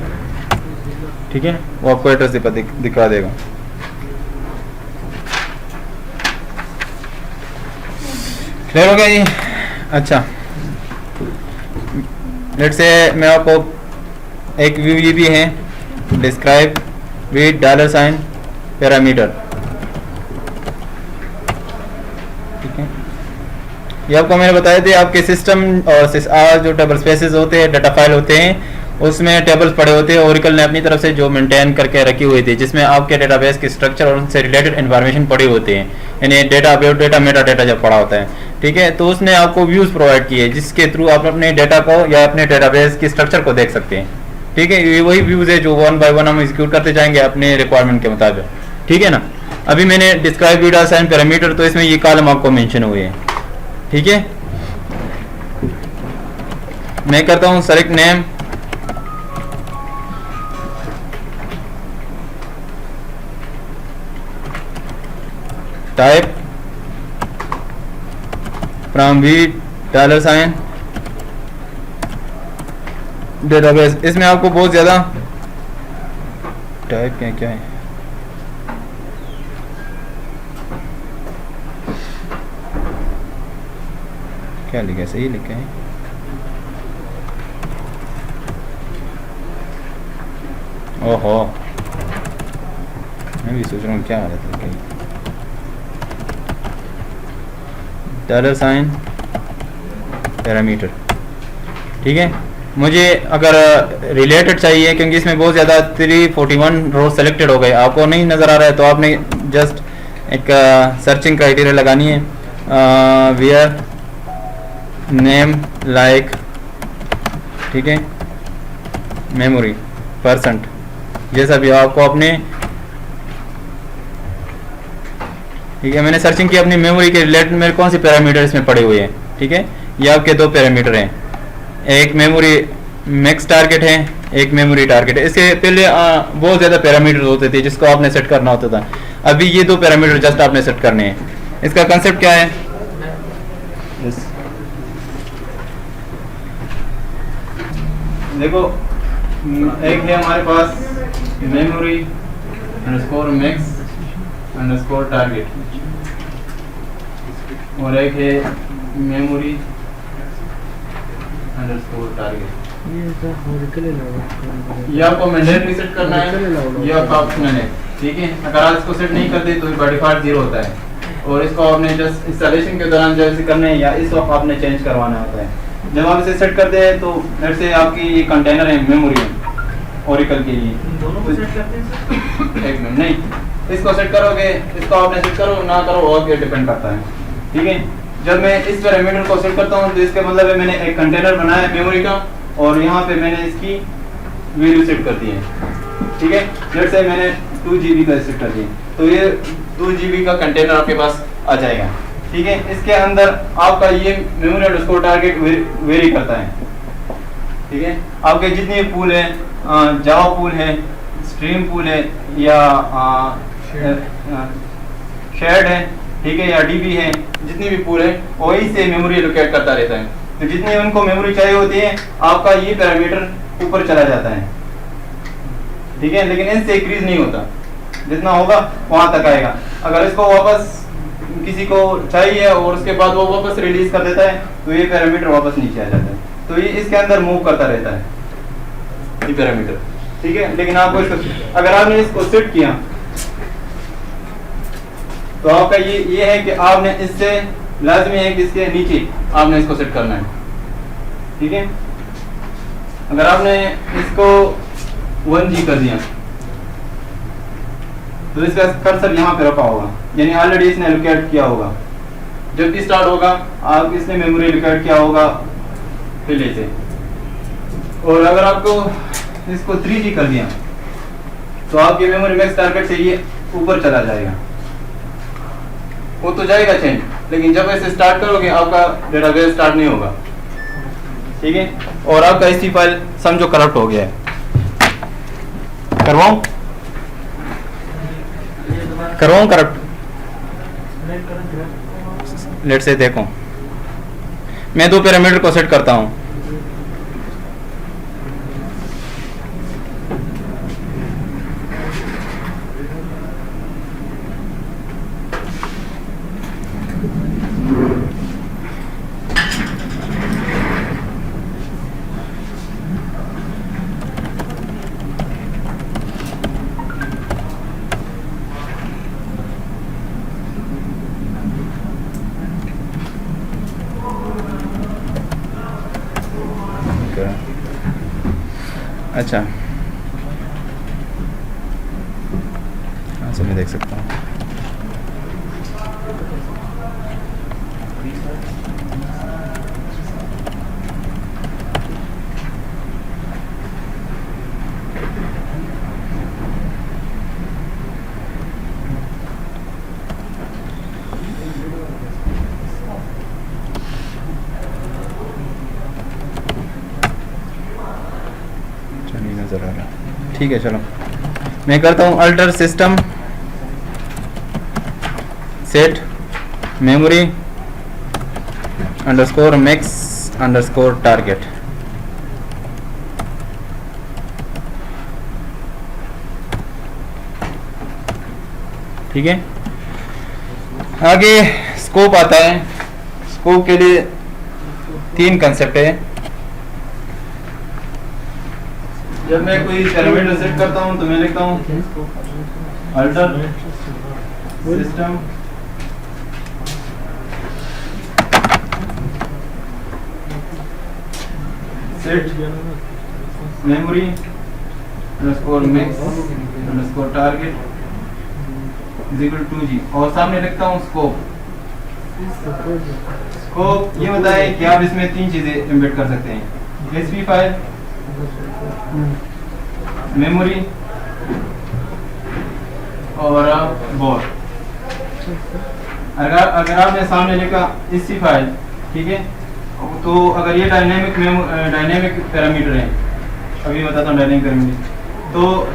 ठीक है, वो आपको एड्रेस दिखा देगा। क्लियर हो गया जी? अच्छा, लेट्स से मैं आपको एक व्यू ये भी है, डिस्क्राइब विद $साइन पैरामीटर, ठीक है, ये आपको मैंने बताया थे आपके सिस्टम और जो टेबल स्पेसेस होते हैं, डाटा फाइल होते हैं, उसमें टेबल्स पड़े होते हैं, ओरेकल ने अपनी तरफ से जो मेंटेन करके रखी हुई थी, जिसमें आपके डेटाबेस की स्ट्रक्चर और उनसे रिलेटेड इन्फॉर्मेशन पड़ी होती है, यानी data about data Meta data जब पड़ा होता है, ठीक है, तो उसने आपको व्यूज प्रोवाइड किए जिसके थ्रू आप अपने डेटा को या अपने डेटाबेस की स्ट्रक्चर को देख सकते हैं, ठीक है। ये वही व्यूज है जो 1 बाय 1 हम एग्जीक्यूट करते जाएंगे अपने रिक्वायरमेंट के मुताबिक, ठीक है ना। अभी मैंने डिस्क्राइब विद $साइन पैरामीटर, तो इसमें ये कॉलम आपको मेंशन हुए हैं, ठीक है। मैं करता हूँ select name, type from with $साइन डेटाबेस। इसमें आपको बहुत ज्यादा टाइप क्या है, क्या लिखा है, सही लिखा है, ओहो मैं भी सोच रहा हूँ क्या हालत है, $साइन पैरामीटर, ठीक है। मुझे अगर रिलेटेड चाहिए, क्योंकि इसमें बहुत ज़्यादा 341 रोज सेलेक्टेड हो गए, आपको नहीं नज़र आ रहा है, तो आपने जस्ट एक सर्चिंग क्राइटेरिया लगानी है, वेयर नेम लाइक, ठीक है, मेमोरी %, जैसा भी आपको अपने, ठीक है, मैंने सर्चिंग की अपनी मेमोरी के रिलेटेड मेरे कौन से पैरामीटर इसमें पड़े हुए हैं, ठीक है। ये आपके दो पैरामीटर हैं, एक मेमोरी मैक्स टारगेट है, एक मेमोरी टारगेट है। इसके पहले बहुत ज़्यादा पैरामीटर होते थे जिसको आपने सेट करना होता था, अभी ये दो पैरामीटर जस्ट आपने सेट करने हैं। इसका कंसेप्ट क्या है, देखो एक है हमारे पास memory underscore max underscore target, और एक है मेमोरी अंडरस्कोर टारगेट। ये आपको मैंडेटरी सेट करना है, ये आपका ऑप्शनल है, ठीक है। अगर आप इसको सेट नहीं करते तो बाय डिफॉल्ट 0 होता है, और इसको आपने जस्ट इंस्टॉलेशन के दौरान जैसे करना है या इस वक्त आपने चेंज करवाना होता है। जब आप इसे सेट करते हैं तो लेट्स से आपकी ये कंटेनर है, मेमोरी है ओरेकल के लिए, दोनों को सेट करते हैं एक मिनट, नहीं, इसको सेट करोगे, इसको आपने सेट करो ना करो और क्या डिपेंड करता है, ठीक है। जब मैं इस पैरामीटर को सेट करता हूँ तो इसका मतलब है मैंने एक कंटेनर बनाया है मेमोरी का, और यहाँ पे मैंने इसकी वैल्यू सेट कर दी है, ठीक है। लेट्स से मैंने 2 GB का सेट कर दिया, तो ये 2 GB का कंटेनर आपके पास आ जाएगा, ठीक है। इसके अंदर आपका ये मेमोरी अंडरस्कोर टारगेट वेरी करता है, ठीक है। आपके जितने पूल है, जावा पूल है, स्ट्रीम पूल है, या शेयर्ड है, ठीक है, या डीबी है, जितनी भी पूल है वही से मेमोरी एलोकेट करता रहता है। तो जितनी उनको मेमोरी चाहिए होती है आपका ये पैरामीटर ऊपर चला जाता है, ठीक है, लेकिन इनसे इंक्रीज नहीं होता, जितना होगा वहां तक आएगा। अगर इसको वापस किसी को चाहिए और उसके बाद वो वापस रिलीज कर देता है तो ये पैरामीटर वापस नीचे आ जाता है, तो ये इसके अंदर मूव करता रहता है ये पैरामीटर, ठीक है। लेकिन आपको इसको अगर आपने इसको सेट किया तो आपका ये है कि आपने इससे लाजमी है कि इसके नीचे आपने इसको सेट करना है, ठीक है। अगर आपने इसको 1G कर दिया तो इसका कर्सर यहाँ पे रखा होगा, यानी ऑलरेडी इसने एलोकेट किया होगा। जब भी स्टार्ट होगा आप इसने मेमोरी एलोकेट किया होगा पहले से। और अगर आपको इसको 3G कर दिया तो आपकी मेमोरी मैक्स टारगेट से ये ऊपर चला जाएगा, वो तो जाएगा चेंज, लेकिन जब ऐसे स्टार्ट करोगे आपका डेटाबेस स्टार्ट नहीं होगा, ठीक है। और आपका एसटी फाइल समझो करप्ट हो गया है। करवाऊं करप्ट? लेट से देखो, मैं 2 पैरामीटर को सेट करता हूं। अच्छा, हाँ मैं देख सकता हूँ। नजर आ रहा, ठीक है। चलो मैं करता हूँ alter system set memory underscore max underscore target. ठीक है, आगे स्कोप आता है। स्कोप के लिए 3 कंसेप्ट है। जब मैं कोई पैरामीटर सेट करता हूं तो मैं लिखता हूं alter system set memory underscore max underscore target is equal to 2G और सामने लिखता हूं स्कोप। स्कोप ये बताए कि आप इसमें 3 चीजें एम्बेड कर सकते हैं, एसपी फाइल, मेमोरी और बोर्ड। अगर आपने सामने लिखा एससी फाइल, ठीक है, तो अगर ये डायनेमिक पैरामीटर है, अभी बताता हूँ डायनेमिक पैरामीटर, तो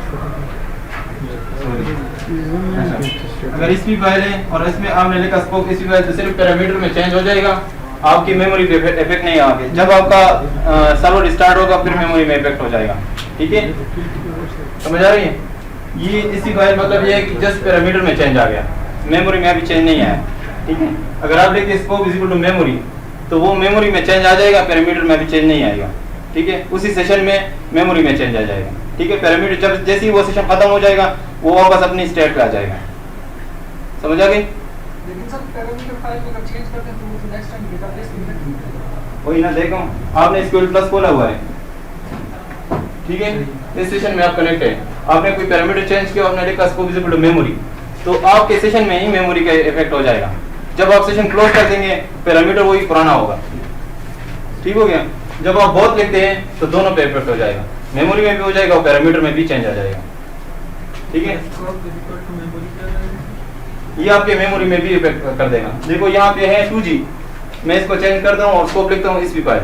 अगर एसपी फाइल है और इसमें आपने लिखा स्कोप एसपी फाइल, तो सिर्फ पैरामीटर में चेंज हो जाएगा, आपकी मेमोरी पे इफेक्ट नहीं आएगा। जब आपका सर्वर स्टार्ट होगा फिर मेमोरी में इफेक्ट हो जाएगा। ठीक है, समझ आ रही है? ये इसी फाइल मतलब ये है कि जस्ट पैरामीटर में चेंज आ गया, मेमोरी में अभी चेंज नहीं आया। ठीक है, अगर आप देखिए scope is equal to memory, तो वो मेमोरी में चेंज आ जाएगा, पैरामीटर में अभी चेंज नहीं आएगा। ठीक है, उसी सेशन में मेमोरी में चेंज आ जाएगा। ठीक है, पैरामीटर जब जैसे ही वो सेशन खत्म हो जाएगा वो वापस अपनी स्टेट पे आ जाएगा। समझ आ गई? लेकिन सर पैरामीटर फाइल अगर चेंज करते हैं तो नेक्स्ट टाइम डेटाबेस में वही ना, देखो आपने SQL प्लस खोला हुआ है, ठीक है, इस सेशन में आप कनेक्ट है, आपने कोई पैरामीटर चेंज किया, आपने लिखा scope is equal to memory, तो आपके सेशन में ही मेमोरी का इफेक्ट हो जाएगा। जब आप सेशन क्लोज कर देंगे पैरामीटर वही पुराना होगा। ठीक हो गया? जब आप बहुत लिखते हैं तो दोनों पे इफेक्ट हो जाएगा, मेमोरी में भी हो जाएगा और पैरामीटर में भी चेंज आ जाएगा। ठीक है, ये आपके मेमोरी में भी इफेक्ट कर देगा। देखो यहाँ पे है 2G, मैं इसको चेंज करता हूँ और स्कोप लिखता हूँ SPI फाइल,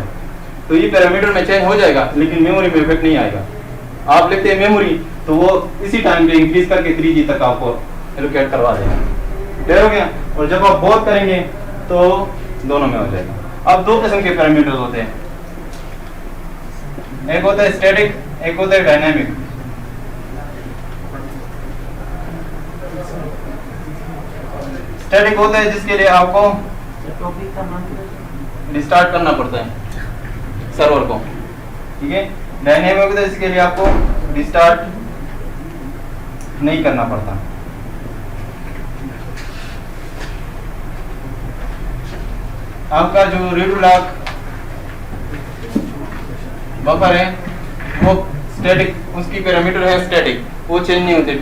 तो ये पैरामीटर में चेंज हो जाएगा लेकिन मेमोरी में इफेक्ट नहीं आएगा। आप लिखते हैं मेमोरी तो वो इसी टाइम पे इंक्रीज करके 3G तक आपको एलोकेट करवा देगा। क्लियर हो गया? और जब आप बहुत करेंगे तो दोनों में हो जाएगा। अब दो किस्म के पैरामीटर्स होते हैं, एक होता है स्टैटिक, एक होता है डायनामिक। स्टैटिक होता है जिसके लिए आपको रिस्टार्ट करना पड़ता है सर्वर को। ठीक है, डायनेमिक होता है जिसके लिए आपको रिस्टार्ट नहीं करना पड़ता। आपका जो रीड लॉक बफर है वो स्टैटिक, उसकी पैरामीटर है स्टैटिक, वो चेंज नहीं होते,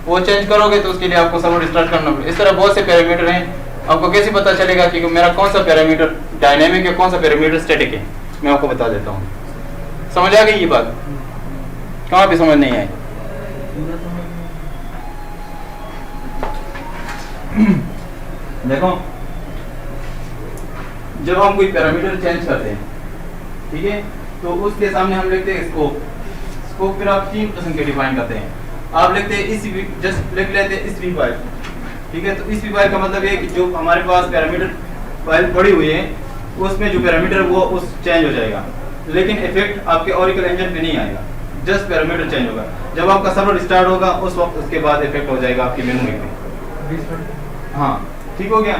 वो चेंज करोगे तो उसके लिए आपको सर्वर स्टार्ट करना पड़ेगा। इस तरह बहुत से पैरामीटर हैं, आपको कैसे पता चलेगा कि मेरा कौन सा पैरामीटर डायनेमिक है, कौन सा पैरामीटर स्टैटिक है, मैं आपको बता देता हूँ। समझ आ गई ये बात? कहाँ पे समझ नहीं आई? देखो, जब हम कोई पैरामीटर चेंज करते हैं, ठीक है, तो उसके सामने हम लिखते हैं स्कोप। स्कोप फिर आप 3 किस्म के डिफाइन करते हैं। आप लिखते हैं इस जस्ट लिख लेते हैं इस फाइल, ठीक है। तो इस फाइल का मतलब ये कि जो हमारे पास पैरामीटर फाइल पड़ी हुई है उसमें जो पैरामीटर वो उस चेंज हो जाएगा, लेकिन इफेक्ट आपके ओरेकल इंजन पे नहीं आएगा, जस्ट पैरामीटर चेंज होगा। जब आपका सर्वर स्टार्ट होगा उस वक्त उसके बाद इफेक्ट हो जाएगा आपकी मेमोरी पे। हाँ, ठीक हो गया।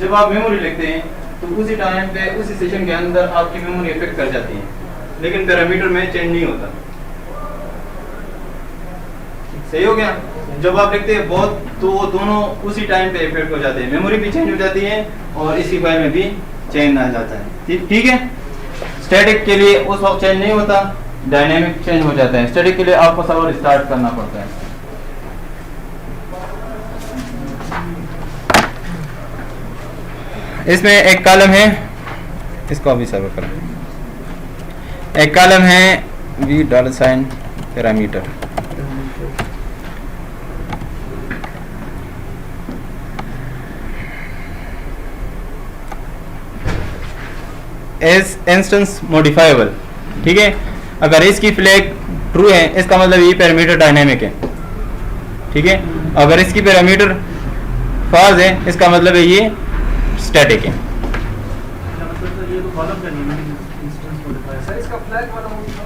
जब आप मेमोरी लिखते हैं तो उसी टाइम पे उसी सेशन के अंदर आपकी मेमोरी इफेक्ट कर जाती है, लेकिन पैरामीटर में चेंज नहीं होता। सही हो गया? जब आप लिखते हैं बहुत तो वो दोनों उसी टाइम पे इफेक्ट हो जाते हैं, मेमोरी भी चेंज हो जाती है और इसी फाइल में भी चेंज आ जाता है। ठीक है। स्टैटिक के लिए उस वक्त चेंज नहीं होता, डायनेमिक चेंज हो जाता है। स्टैटिक के लिए आपको सर्वर स्टार्ट करना पड़ता है। इसमें एक कॉलम है, इसको अभी सर्वर करें। एक कॉलम है $, पैरामीटर। एज इंस्टेंस मॉडिफाइबल, ठीक है। अगर इसकी फ्लैग ट्रू है इसका मतलब ये पैरामीटर डायनेमिक है, ठीक है। अगर इसकी पैरामीटर फॉल्स है इसका मतलब है ये स्टैटिक है। मतलब तो ये तो कॉलम का नहीं है, इंस्टेंस मॉडिफायर। सर इसका फ्लैग वाला होगा।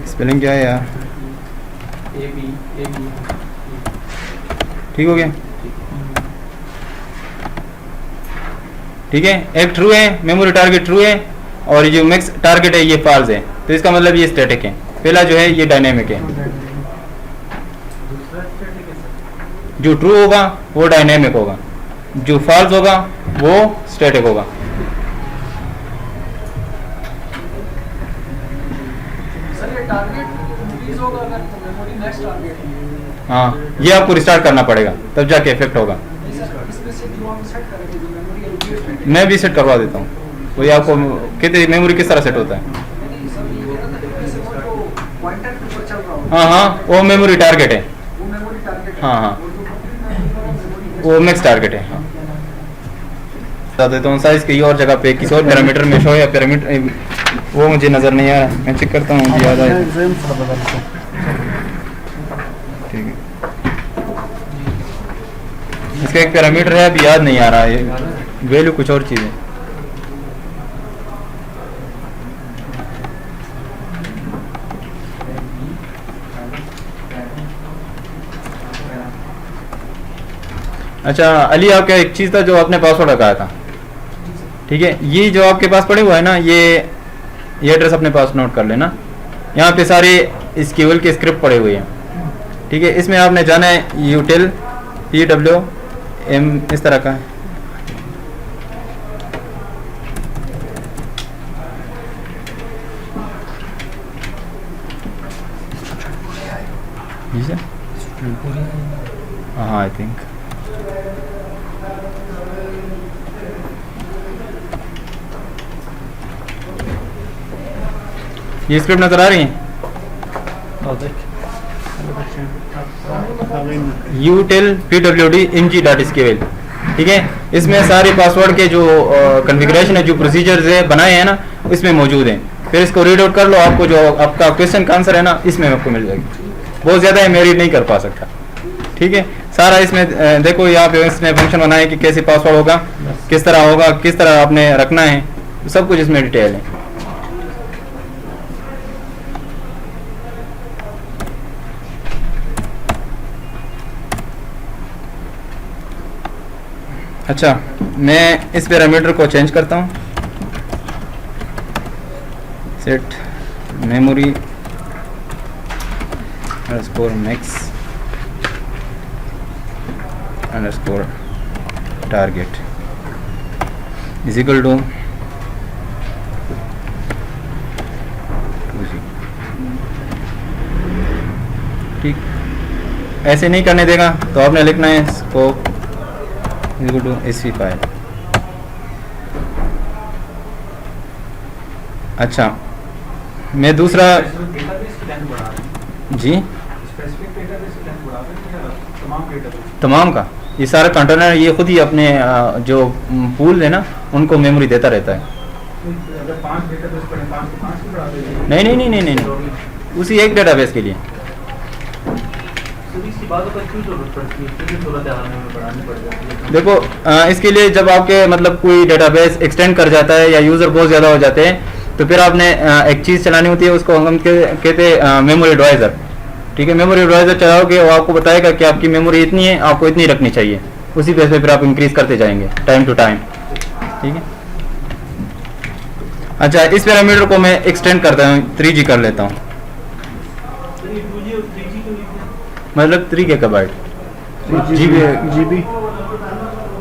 स्पेलिंग क्या है यार? ठीक हो गया? ठीक है। एक ट्रू है, मेमोरी टारगेट ट्रू है, और ये जो मिक्स टारगेट है ये फॉल्स है, तो इसका मतलब ये स्टैटिक है। पहला जो है ये डायनेमिक है। जो ट्रू होगा वो डायनेमिक होगा, जो फॉल्स होगा वो स्टैटिक होगा। सर ये टारगेट इंक्रीज होगा अगर मेमोरी नेक्स्ट टारगेट है। हाँ, ये आपको रिस्टार्ट करना पड़ेगा तब जाके इफेक्ट होगा। इसमें से जो हम सेट करेंगे जो मेमोरी एलोकेट मैं भी सेट करवा देता हूँ, वही आपको कितनी मेमोरी किस तरह सेट होता है। नहीं सर ये कह रहा था कि जैसे वो जो पॉइंटर के ऊपर चल रहा होगा हाँ हाँ, वो मेमोरी टारगेट है। वो मेमोरी टारगेट है। हाँ हाँ, और जो मेमोरी वो मिक्स टारगेट है। हाँ, बता देता हूँ साइज कहीं और जगह पे किसी और पैरामीटर में शो या पैरामीटर वो मुझे नज़र नहीं आ रहा, मैं चेक करता हूँ, मुझे याद आया। ठीक है, इसका एक पैरामीटर है अभी याद नहीं आ रहा है, वैल्यू कुछ और चीज़ है। अच्छा अली, आपका एक चीज़ था जो आपने पासवर्ड लगाया था, ठीक है। ये जो आपके पास पड़े हुआ है ना, ये एड्रेस अपने पास नोट कर लेना। यहाँ पे सारे SQL के स्क्रिप्ट पड़े हुए हैं, ठीक है। इसमें आपने जाना है यूटिल PWM इस तरह का है। हाँ आई थिंक ये स्क्रिप्ट नजर आ रही है। util pwd ng.sql, ठीक है। इसमें सारे पासवर्ड के जो कॉन्फ़िगरेशन है, जो प्रोसीजर्स है बनाए हैं ना, इसमें मौजूद हैं। फिर इसको रीड आउट कर लो, आपको जो आपका क्वेश्चन का आंसर है ना इसमें आपको मिल जाएगी। बहुत ज़्यादा है, मैं रीड नहीं कर पा सकता, ठीक है। सारा इसमें देखो, यहाँ पे इसने फंक्शन बनाया कि कैसे पासवर्ड होगा, किस तरह होगा, किस तरह आपने रखना है, सब कुछ इसमें डिटेल है। अच्छा, मैं इस पैरामीटर को चेंज करता हूँ। Set memory underscore max underscore target is equal to ठीक। ऐसे नहीं करने देगा तो आपने लिखना है scope equal to SP file. अच्छा मैं दूसरा डेटाबेस की लेंथ बढ़ा रहे हैं, जी स्पेसिफिक डेटाबेस की लेंथ बढ़ा रहे हैं या तमाम डेटाबेस? तमाम का ये सारा कंटेनर ये खुद ही अपने जो पूल है ना उनको मेमोरी देता रहता है। अगर 5 डेटाबेस पड़े 5 तो 5 की बढ़ा देंगे? नहीं नहीं नहीं नहीं नहीं, नहीं। उसी एक डेटाबेस के लिए इसकी बातों पर क्यों जरूरत पड़ती है, क्यों सूरत हाल में बढ़ानी पड़ जाती है? देखो इसके लिए जब आपके मतलब कोई डेटाबेस एक्सटेंड कर जाता है या यूज़र बहुत ज़्यादा हो जाते हैं तो फिर आपने एक चीज़ चलानी होती है, उसको हम कहते हैं मेमोरी एडवाइज़र। ठीक है, मेमोरी एडवाइज़र चलाओगे वो आपको बताएगा कि आपकी मेमोरी इतनी है, आपको इतनी रखनी चाहिए। उसी बेस पे फिर आप इंक्रीज करते जाएंगे टाइम टू टाइम। ठीक है, अच्छा इस पैरामीटर को मैं एक्सटेंड करता हूँ, 3G कर लेता हूँ, मतलब 3 GB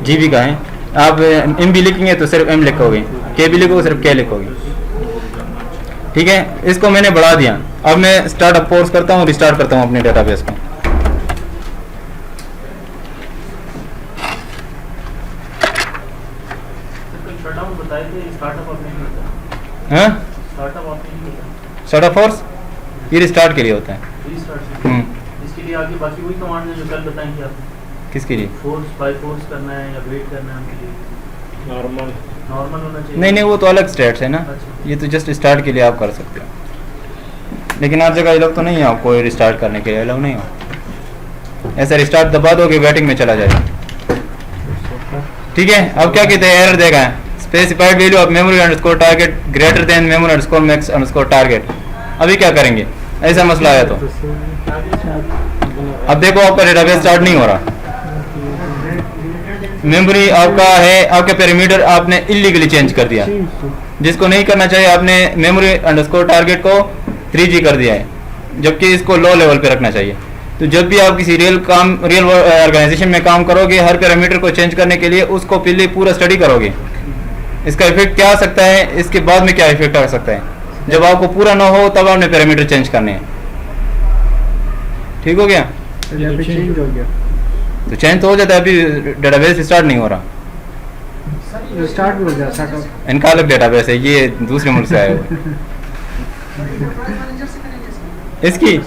जीबी का है। आप MB लिखेंगे तो सिर्फ M लिखोगे, KB लिखोगे सिर्फ K लिखोगे। ठीक है, इसको मैंने बढ़ा दिया। अब मैं स्टार्टअप फोर्स करता हूँ, रिस्टार्ट करता हूँ अपने डेटाबेस को। स्टार्टअप फोर्स ये रिस्टार्ट के लिए होता है। इसके लिए आगे बाकी वही कमांड है जो कल बताएंगे आपको। किसके लिए? फोर्स बाय फोर्स करना है या वेट करना है उनके लिए? नॉर्मल होना चाहिए। नहीं वो तो अलग स्टेट्स है ना। अच्छा। ये तो जस्ट स्टार्ट के लिए आप कर सकते हो, लेकिन हर जगह अलाउ तो नहीं है आपको रिस्टार्ट करने के लिए, अलाउ नहीं हो। ऐसा रिस्टार्ट दबा दोगे वेटिंग में चला जाएगा। ठीक है, अब क्या कहते हैं, एरर देगा specified value of memory underscore target greater than memory underscore max underscore target. अभी क्या करेंगे, ऐसा मसला आया तो अब देखो आपका डेटाबेस स्टार्ट नहीं हो रहा। मेमोरी आपका है, आपके पैरामीटर आपने इलीगली चेंज कर दिया, जिसको नहीं करना चाहिए। आपने मेमोरी अंडरस्कोर टारगेट को 3G कर दिया है, जबकि इसको लो लेवल पे रखना चाहिए। तो जब भी आप किसी रियल ऑर्गेनाइजेशन में काम करोगे, हर पैरामीटर को चेंज करने के लिए उसको पहले पूरा स्टडी करोगे, इसका इफेक्ट क्या आ सकता है, इसके बाद में क्या इफेक्ट आ सकता है। जब आपको पूरा ना हो तब आपने पैरामीटर चेंज करने हैं। ठीक हो गया? चेंज हो गया तो चेंज तो हो जाता है, अभी डेटाबेस स्टार्ट नहीं हो रहा। स्टार्ट हो गया स्टार्टअप। इनका अलग डेटाबेस है, ये दूसरे मुल्क से आए हुए। इसकी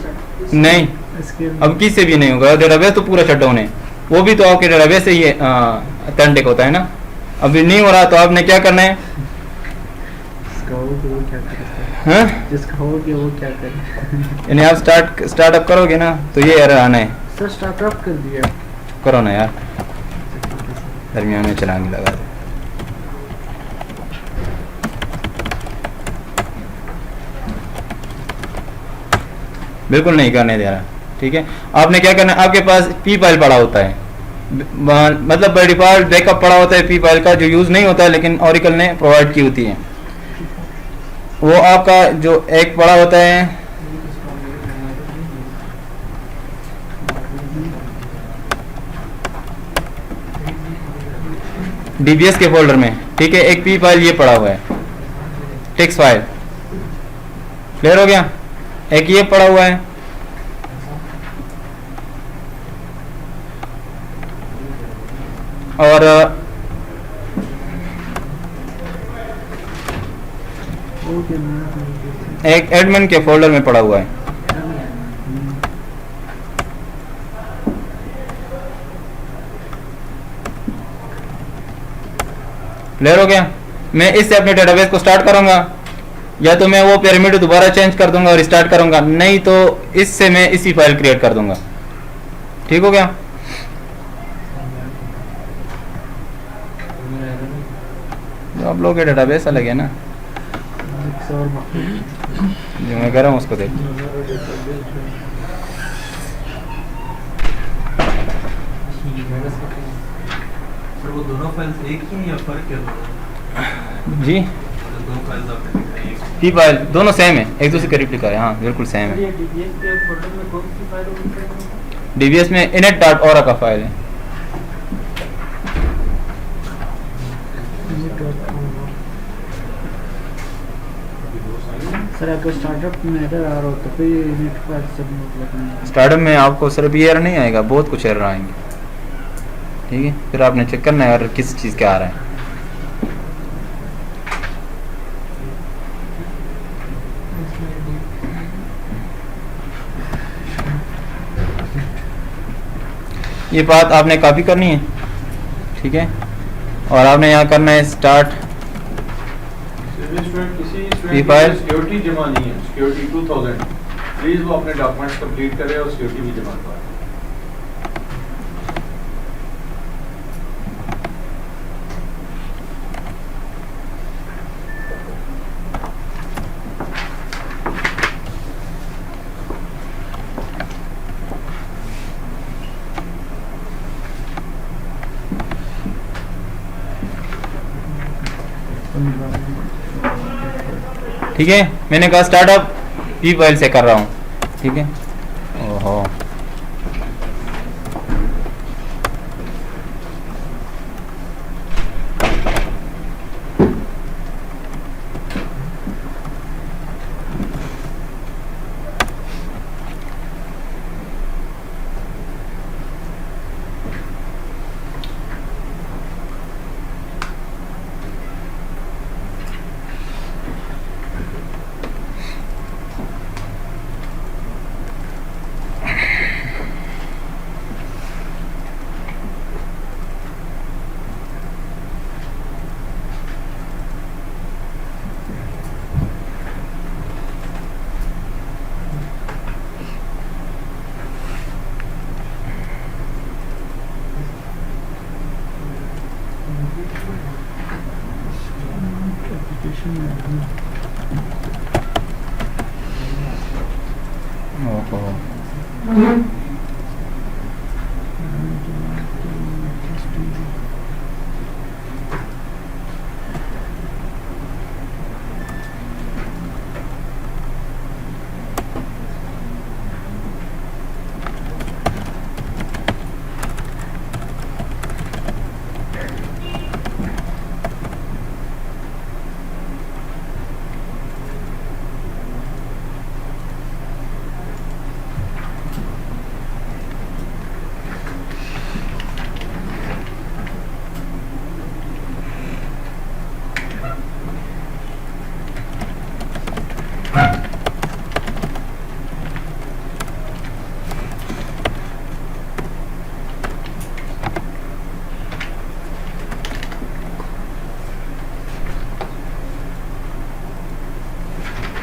नहीं, अब किससे भी नहीं होगा, डेटाबेस तो पूरा शट डाउन है। वो भी तो आपके डेटाबेस से ही ऑथेंटिक होता है ना। अभी नहीं हो रहा तो आपने क्या करना है, जिसका हो गया वो क्या करे। यानी आप स्टार्टअप करोगे ना तो ये एरर आना है। सर स्टार्टअप कर दिया, करो ना यार, दरमियान में चलाने लगा दे। बिल्कुल नहीं करने दे रहा। ठीक है, आपने क्या करना है, आपके पास पी फाइल पड़ा होता है, मतलब बाय डिफॉल्ट बैकअप पड़ा होता है पी फाइल का, जो यूज नहीं होता है लेकिन ओरेकल ने प्रोवाइड की होती है। वो आपका जो एक पड़ा होता है DBS के फोल्डर में। ठीक है, एक पी फाइल ये पड़ा हुआ है, टेक्स्ट फाइल। क्लियर हो गया? एक ये पड़ा हुआ है, और एक एडमिन के फोल्डर में पड़ा हुआ है। क्लियर हो गया? मैं इससे अपने डेटाबेस को स्टार्ट करूंगा, या तो मैं वो पैरामीटर दोबारा चेंज कर दूंगा और रिस्टार्ट करूंगा, नहीं तो इससे मैं इसी फाइल क्रिएट कर दूंगा। ठीक हो गया? जो आप लोग के डेटाबेस अलग है ना, जो मैं कर रहा हूँ उसको देख। सर वो दोनों फाइल्स एक ही या फर्क है? जी दो फाइल्स आपने ये पी फाइल दोनों सेम है, एक दूसरे के रिप्लिका है। हाँ बिल्कुल सेम सर है। ये डीबीएस के फोल्डर में कौन सी फाइल होगी? डीबीएस में init.aura का फाइल है। सर अगर स्टार्टअप में एरर आ रहा हो तो फिर नेट फाइल सबमिट करना है। स्टार्टअप में आपको सिर्फ ये एरर नहीं आएगा, बहुत कुछ एरर आएंगे, ठीक है। फिर आपने चेक करना है एरर किस चीज़ का आ रहा है। ये बात आपने कॉपी करनी है, ठीक है, और आपने यहाँ करना है स्टार्ट किसी ये फाइल सिक्योरिटी जमा नहीं है, सिक्योरिटी 2000 प्लीज वो अपने डॉक्यूमेंट्स कंप्लीट करे और सिक्योरिटी भी जमा कराए। ठीक है। मैंने कहा स्टार्टअप पी फाइल से कर रहा हूँ, ठीक है। ओहो ओहो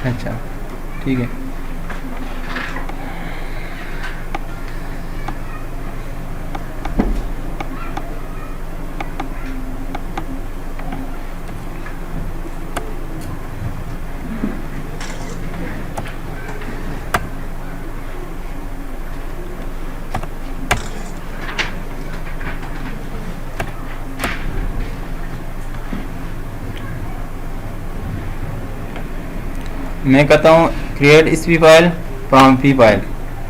अच्छा ठीक है। मैं कहता हूँ create P file from P file,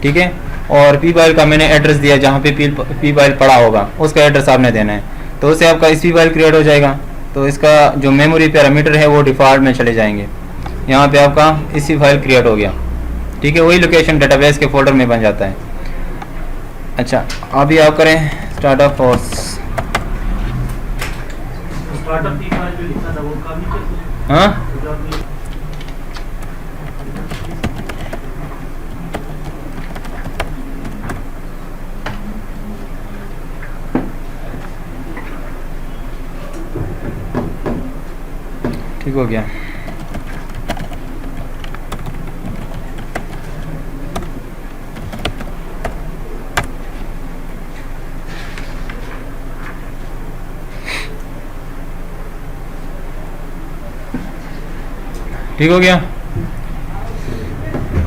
ठीक है। और पी फाइल का मैंने एड्रेस दिया, जहाँ पे पी फाइल पड़ा होगा उसका एड्रेस आपने देना है, तो उससे आपका पी फाइल क्रिएट हो जाएगा। तो इसका जो मेमोरी पैरामीटर है वो डिफ़ॉल्ट में चले जाएंगे। यहाँ पे आपका पी फाइल क्रिएट हो गया, ठीक है। वही लोकेशन डेटाबेस के फोल्डर में बन जाता है। अच्छा अभी आप करें स्टार्टअप और स्टार्टअप की फाइल जो लिखा था वो काम नहीं करती। हाँ ठीक हो गया। ठीक हो गया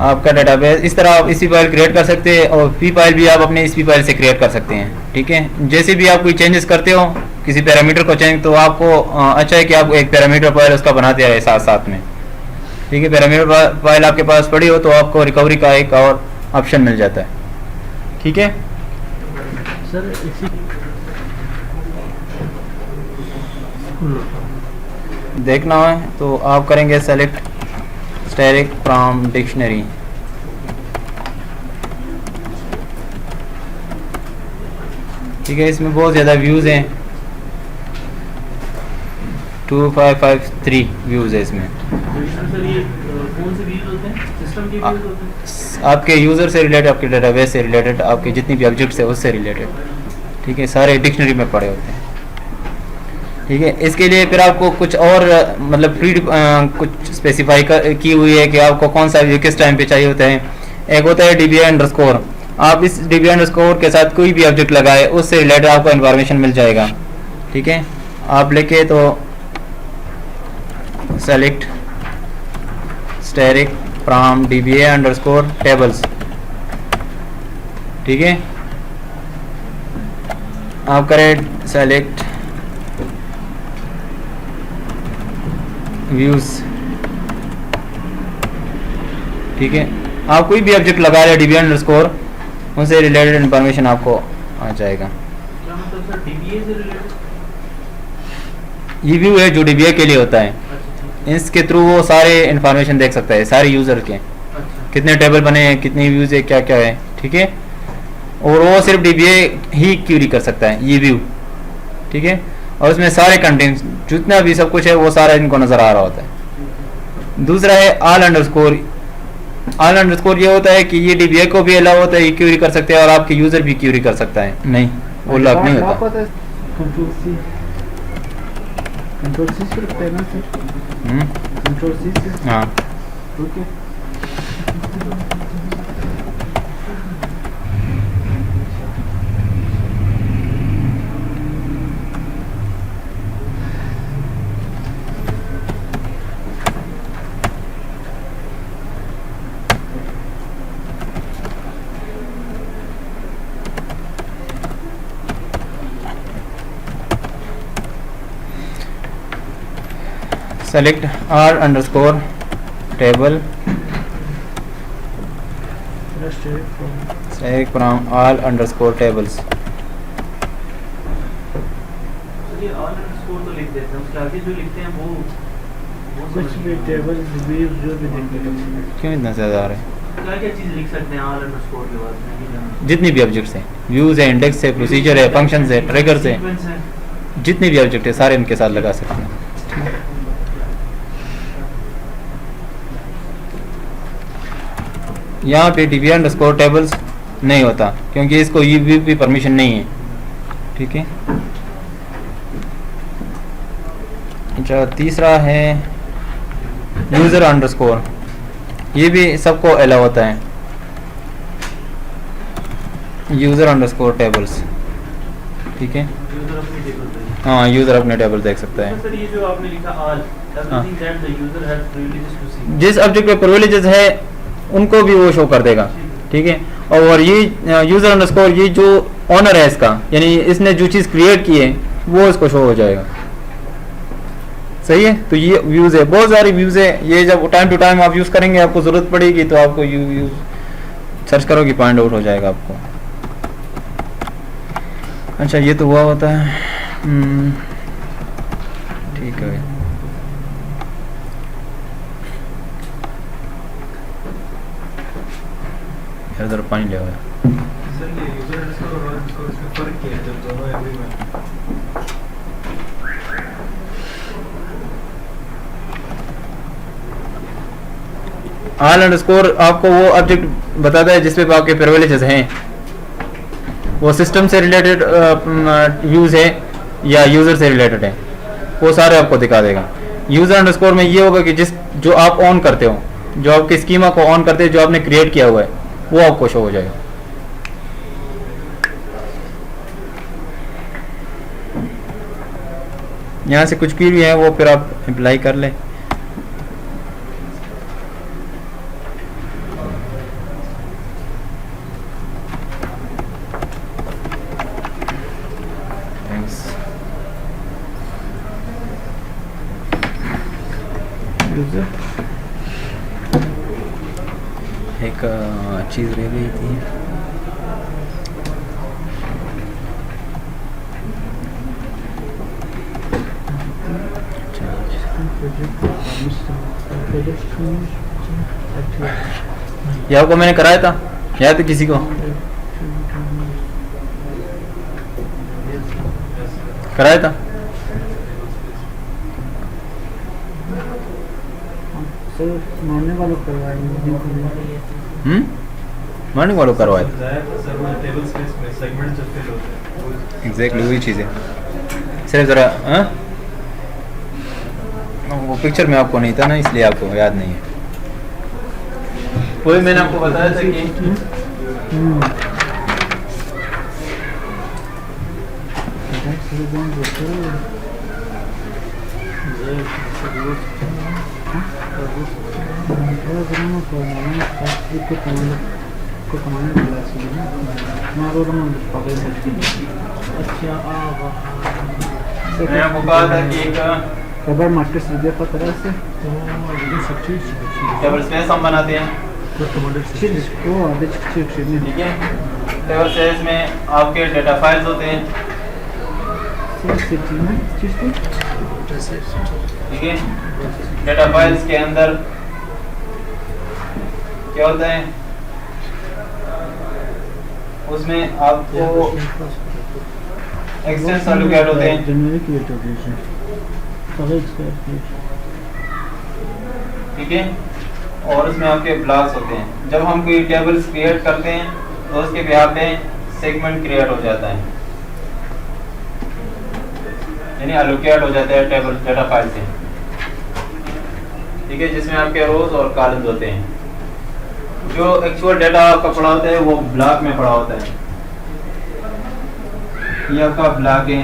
आपका डेटाबेस। इस तरह आप इसी फाइल क्रिएट कर सकते हैं और पी फाइल भी आप अपने इसी फाइल से क्रिएट कर सकते हैं, ठीक है। जैसे भी आप कोई चेंजेस करते हो किसी पैरामीटर को चेंज, तो आपको अच्छा है कि आप एक पैरामीटर फाइल उसका बनाते रहे साथ साथ में, ठीक है, पैरामीटर फाइल आपके पास पड़ी हो तो आपको रिकवरी का एक और ऑप्शन मिल जाता है। ठीक है, सर इसी देखना है तो आप करेंगे सेलेक्ट स्टैटिक फ्रॉम डिक्शनरी। ठीक है, इसमें बहुत ज़्यादा व्यूज़ हैं, 2553 व्यूज़ है इसमें। सर ये कौन से व्यूज होते हैं? सिस्टम के व्यूज होते हैं? आपके यूज़र से रिलेटेड, आपके डेटाबेस से रिलेटेड, आपके जितनी भी ऑब्जेक्ट्स है उससे रिलेटेड। ठीक है, सारे डिक्शनरी में पड़े होते हैं। ठीक है, इसके लिए फिर आपको कुछ और मतलब प्री कुछ स्पेसिफाई की हुई है कि आपको कौन सा व्यू किस टाइम पे चाहिए होता है। एक होता है DBA अंडरस्कोर, आप इस DBA अंडरस्कोर के साथ कोई भी ऑब्जेक्ट लगाए उससे रिलेटेड आपको इन्फॉर्मेशन मिल जाएगा। ठीक है, आप लेके तो select static from DBA underscore tables. ठीक है, आप करें सेलेक्ट व्यूज। ठीक है, आप कोई भी ऑब्जेक्ट लगा रहे DBA अंडरस्कोर, उनसे रिलेटेड इंफॉर्मेशन आपको आ जाएगा। क्या मतलब सर DBA से रिलेटेड? ये व्यू है जो DBA के लिए होता है, अच्छा इसके थ्रू वो सारे इंफॉर्मेशन देख सकता है, सारे यूज़र के अच्छा कितने टेबल बने हैं, कितनी व्यूज़ है, क्या क्या है। ठीक है, और वो सिर्फ DBA ही क्यूरी कर सकता है ये व्यू। ठीक है, और उसमें सारे कंटेंट जितना भी सब कुछ है वो सारा इनको नज़र आ रहा होता है। दूसरा है ऑल अंडरस्कोर। ऑल अंडरस्कोर ये होता है कि ये DBA को भी अलाउ होता है, ये क्यूरी कर सकते हैं और आपके यूज़र भी क्यूरी कर सकता है। नहीं, वो लॉक नहीं होता। कंट्रोल सी से रखते हैं ना सर? कंट्रोल सी से? हाँ, okay. Select R underscore table static from all underscore tables. Sir ये ऑल अंडरस्कोर तो लिख देते हैं, उसके आगे जो लिखते हैं वो कुछ भी टेबल व्यूज जो भी देखने क्यों इतना ज़्यादा आ रहा है? क्या क्या चीज़ लिख सकते हैं ऑल अंडरस्कोर के बाद में? ये जानना। जितनी भी ऑब्जेक्ट्स हैं, व्यूज़ है, इंडेक्स है, प्रोसीजर है, फंक्शंस है, ट्रिगर्स है, सीक्वेंस है। जितने भी ऑब्जेक्ट है सारे इनके साथ लगा सकते हैं। यहाँ पे DBA अंडरस्कोर टेबल्स नहीं होता क्योंकि इसको ये भी परमिशन नहीं है। ठीक है, अच्छा तीसरा है यूज़र अंडरस्कोर, ये भी सबको अलाउ होता है। User underscore tables. ठीक है, यूजर अपनी टेबल पे। हाँ यूज़र अपने टेबल देख सकता है। सर ये जो आपने लिखा all everything that the user has privileges to see. जिस ऑब्जेक्ट पे प्रिविलेजेस है उनको भी वो शो कर देगा। ठीक है, और ये यूज़र अंडरस्कोर ये जो ऑनर है इसका, यानी इसने जो चीज़ क्रिएट की है वो इसको शो हो जाएगा। सही है, तो ये व्यूज़ है, बहुत सारी व्यूज़ है। ये जब टाइम टू टाइम आप यूज़ करेंगे, आपको ज़रूरत पड़ेगी तो आपको यूज़ सर्च करोगे, पॉइंट आउट हो जाएगा आपको। अच्छा ये तो हुआ होता है। ठीक है, यार ज़रा पानी ले आओ। सर ये यूजर अंडरस्कोर और अंडरस्कोर इसमें फर्क क्या है जब दोनों एवरीवन? ऑल अंडरस्कोर आपको वो ऑब्जेक्ट बताता है जिसपे आपके प्रिविलेजेस हैं, वो सिस्टम से रिलेटेड व्यूज़ है या यूज़र से रिलेटेड है, वो सारे आपको दिखा देगा। यूज़र अंडरस्कोर में ये होगा कि जो आप ऑन करते हो, जो आपके स्कीमा को ऑन करते हो, जो आपने क्रिएट किया हुआ है वो आपको शो हो जाएगा। यहाँ से कुछ क्वेरी है वो फिर आप अप्लाई कर लें। एक चीज़ रह गई थी। ये आपको मैंने कराया था, याद है किसी को? कराया था। मॉर्निंग वालों करवाए मॉर्निंग वालों करवाए थे। सर वो टेबल स्पेस में सेगमेंट जब फिल होते हैं एग्जैक्टली वही चीज़ है। सिर्फ ज़रा वो पिक्चर में आपको नहीं था ना, इसलिए आपको याद नहीं है। वही मैंने आपको बताया था कि मैंने आपको कहा था कि एक कबर मार्केट से देखा तरह से टेबल स्पेस हम बनाते हैं, ठीक है। टेबल स्पेस में आपके डेटा फाइल्स होते हैं, ठीक है। डेटा फाइल्स के अंदर क्या होता है, उसमें आपको एक्सटेंस एलोकेट होते हैं, ठीक है। और उसमें आपके ब्लॉक्स होते हैं। जब हम कोई टेबल्स क्रिएट करते हैं तो उसके बिहाफ पे सेगमेंट क्रिएट हो जाता है, यानी एलोकेट हो जाता है टेबल डेटा फाइल से, ठीक है, जिसमें आपके रोज और कॉलम्स होते हैं। जो एक्चुअल डेटा आपका पड़ा होता है वो ब्लॉक में पड़ा होता है। ये आपका ब्लॉक है,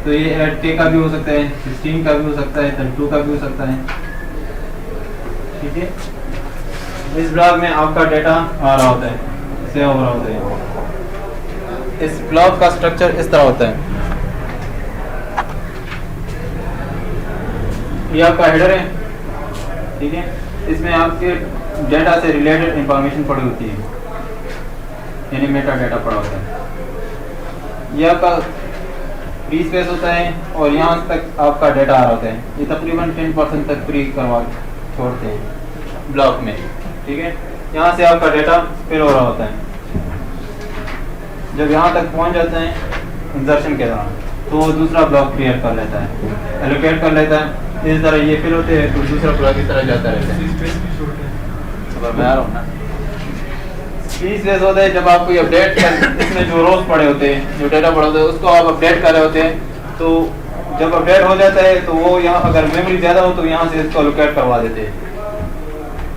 तो ये 8K का भी हो सकता है, 16 का भी हो सकता है, 32 का भी हो सकता है, ठीक है। इस ब्लॉक में आपका डेटा आ रहा होता है, सेव हो रहा होता है। इस ब्लॉक का स्ट्रक्चर इस तरह होता है। ये आपका हेडर है, ठीक है। इसमें आपके डेटा से रिलेटेड इंफॉर्मेशन पड़ी होती है, यानी मेटा डेटा पड़ा होता है। ये आपका फ्री स्पेस होता है और यहाँ तक आपका डेटा आ रहा होता है। ये तकरीबन 10% तक फ्री करवा छोड़ते हैं ब्लॉक में, ठीक है। यहाँ से आपका डेटा फिल हो रहा होता है। जब यहाँ तक पहुँच जाते हैं इंसर्शन के दौरान, तो वो दूसरा ब्लॉक क्रिएट कर लेता है, एलोकेट कर लेता है। इस तरह ये फिल होते हैं तो दूसरा ब्लॉक इस तरह जाता रहता है। मैं आ रहा हूँ ना, स्पेस होता है जब आप कोई अपडेट इसमें जो रोज पड़े होते हैं, जो डेटा पड़े होते हैं, उसको आप अपडेट कर रहे होते हैं। तो जब अपडेट हो जाता है तो वो यहाँ अगर मेमोरी ज़्यादा हो तो यहाँ से इसको एलोकेट करवा देते हैं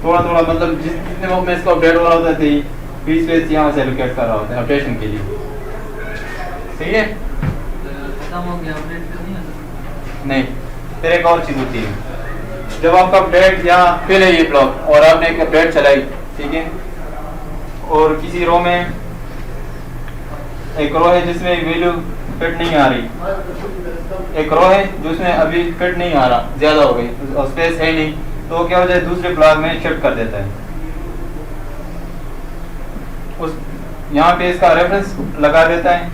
थोड़ा थोड़ा, मतलब जितने वक्त में इसको अपडेट हो रहा होता है फ्री स्पेस यहाँ से एलोकेट कर रहा होता है अपडेशन के लिए, सही है। नहीं, फिर एक और चीज़ होती है, जब आपका अपडेट यहाँ फिल है ये ब्लॉक और आपने एक अपडेट चलाई, ठीक है, और किसी रो में एक रो है जिसमें वैल्यू फिट नहीं आ रही, एक रो है जिसमें अभी फिट नहीं आ रहा, ज़्यादा हो गई और स्पेस है नहीं, तो क्या हो जाए दूसरे ब्लॉक में शिफ्ट कर देता है। उस यहाँ पे इसका रेफरेंस लगा देता है,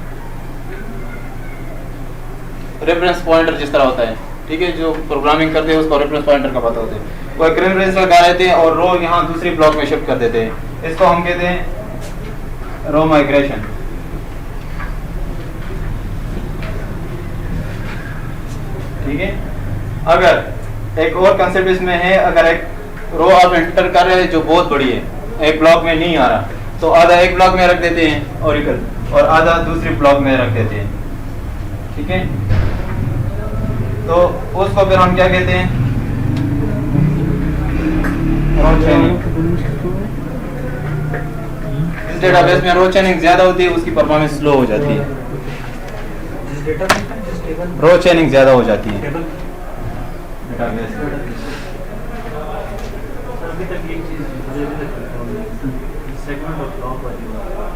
रेफरेंस पॉइंटर जिस तरह होता है, ठीक है, जो प्रोग्रामिंग करते हैं उसको रेफरेंस पॉइंटर का पता होता है। वो एक रेफरेंस लगा देते हैं और रो यहाँ दूसरी ब्लॉक में शिफ्ट कर देते हैं। इसको हम कहते हैं रो माइग्रेशन, ठीक है। अगर एक और कंसेप्ट इसमें है, अगर एक रो आप एंटर कर रहे हैं जो बहुत बड़ी है, एक ब्लॉक में नहीं आ रहा, तो आधा एक ब्लॉक में रख देते हैं ओरेकल और आधा दूसरी ब्लॉक में रख देते हैं, ठीक है। तो उसको फिर हम क्या कहते हैं, रो चेनिंग। इस डेटाबेस में रो चेनिंग ज्यादा होती है, उसकी परफॉर्मेंस स्लो हो जाती है, रो चेनिंग ज्यादा हो जाती है डेटाबेस। अभी तक एक चीज मुझे अभी तक सेगमेंट और ब्लॉक वाली बात,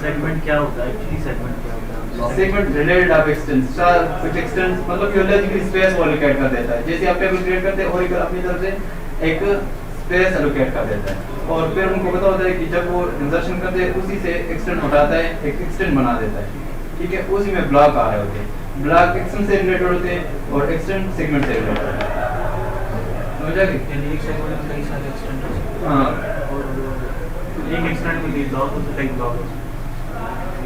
सेगमेंट क्या होता है एक्चुअली, सेगमेंट क्या होता है? सेगमेंट रिलेटेड आप एक्सटेंस कुछ एक्सटेंस मतलब कि लॉजिकल स्पेस को एलोकेट कर देता है। जैसे आप टेबल क्रिएट करते हैं और अपनी तरफ से एक स्पेस एलोकेट कर देता है और फिर उनको पता होता है कि जब वो इंसर्शन करते हैं उसी से एक्सटेंड उठाता है, एक एक्सटेंड बना देता है, ठीक है। उसी में ब्लॉक आ रहे होते हैं, ब्लॉक एक्सटेंड से रिलेटेड होते हैं और एक्सटेंड सेगमेंट से रिलेटेड होते हैं, समझ आ गई? यानी एक सेगमेंट में कई सारे एक्सटेंड हो सकते हैं हाँ, और एक एक्सटेंड में कई ब्लॉक हो सकते हैं, कई ब्लॉक हो सकते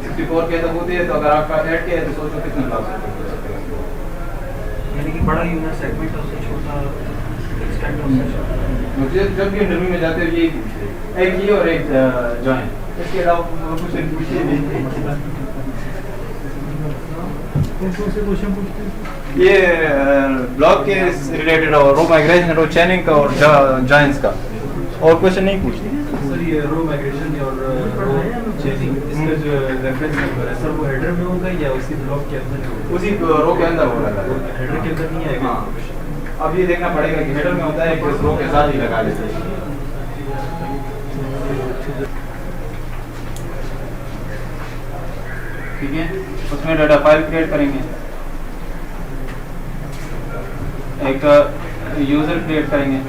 64 के तक होती है, तो अगर आपका 8 के है तो सोचो कितने ब्लॉक हो सकते हैं। हैं। यानी कि बड़ा यूनिट सेगमेंट है, उससे छोटा एक्सटेंड हो सकता है। मुझे जब भी इंटरव्यू में जाते हो यही पूछते हैं, एक ये और एक जॉइन, इसके अलावा कुछ नहीं पूछते नहीं। कौन से क्वेश्चन पूछते हैं? ये ब्लॉक के रिलेटेड और रो माइग्रेशन, रो चैनिंग का और जॉइंस का, और क्वेश्चन नहीं पूछते। सर ये रो माइग्रेशन और रो चेनिंग, इसका जो रेफरेंस नंबर है सर वो हेडर में होगा या उसी ब्लॉक के अंदर होगा? उसी रो के अंदर होगा। हेडर के अंदर नहीं आएगा? हाँ, अब ये देखना पड़ेगा कि हेडर में होता है कि रो के साथ ही लगा देते हैं। ठीक है, उसमें डाटा फाइल क्रिएट करेंगे, एक यूजर क्रिएट करेंगे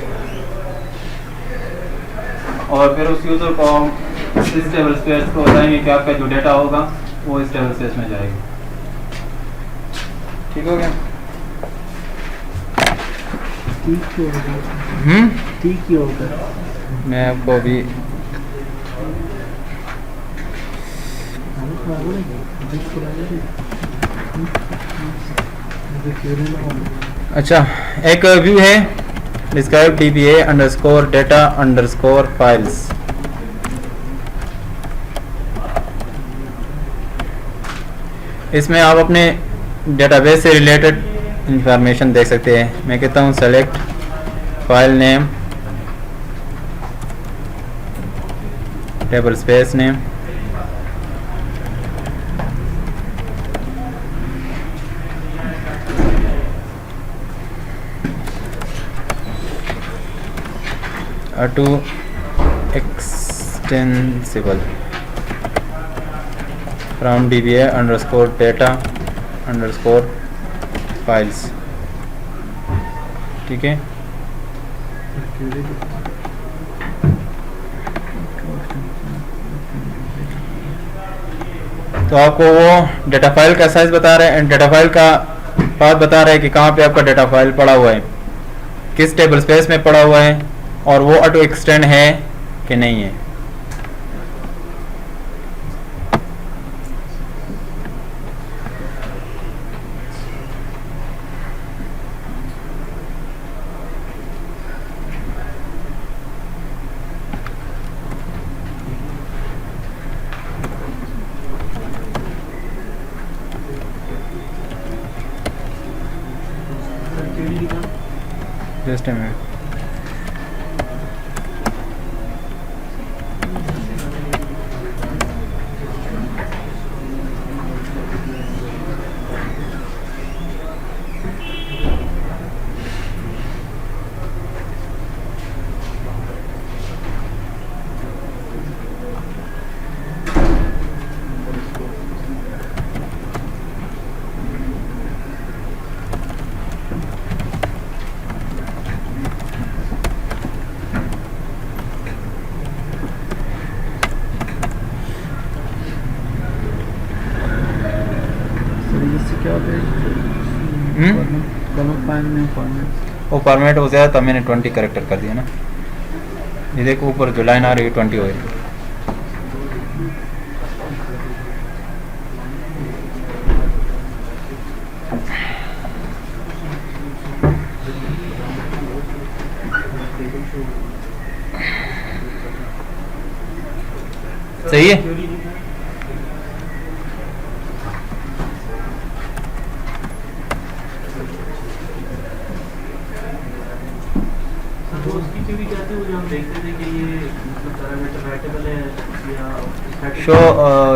और फिर उस यूजर को हम इस टेबल स्पेस को बताएंगे कि आपका जो डेटा होगा वो इस टेबल स्पेस में जाएगा। ठीक हो गया? ठीक ही होगा। मैं आपको अभी अच्छा, एक व्यू है describe DBA underscore data underscore files. इसमें आप अपने डेटाबेस से रिलेटेड इंफॉर्मेशन देख सकते हैं। मैं कहता हूँ select file name, table space name, to extensible from DBA underscore data underscore files। ठीक है, तो आपको वो डेटा फाइल का साइज बता रहे हैं, डेटा फाइल का पाथ बता रहे हैं कि कहाँ पे आपका डेटा फाइल पड़ा हुआ है, किस टेबल स्पेस में पड़ा हुआ है और वो ऑटो एक्सटेंड है कि नहीं है। Just a minute. वो फॉर्मेट हो गया था, मैंने 20 करेक्टर कर दिया ना। ये देखो ऊपर जो लाइन आ रही है 20 हो गई। सही है।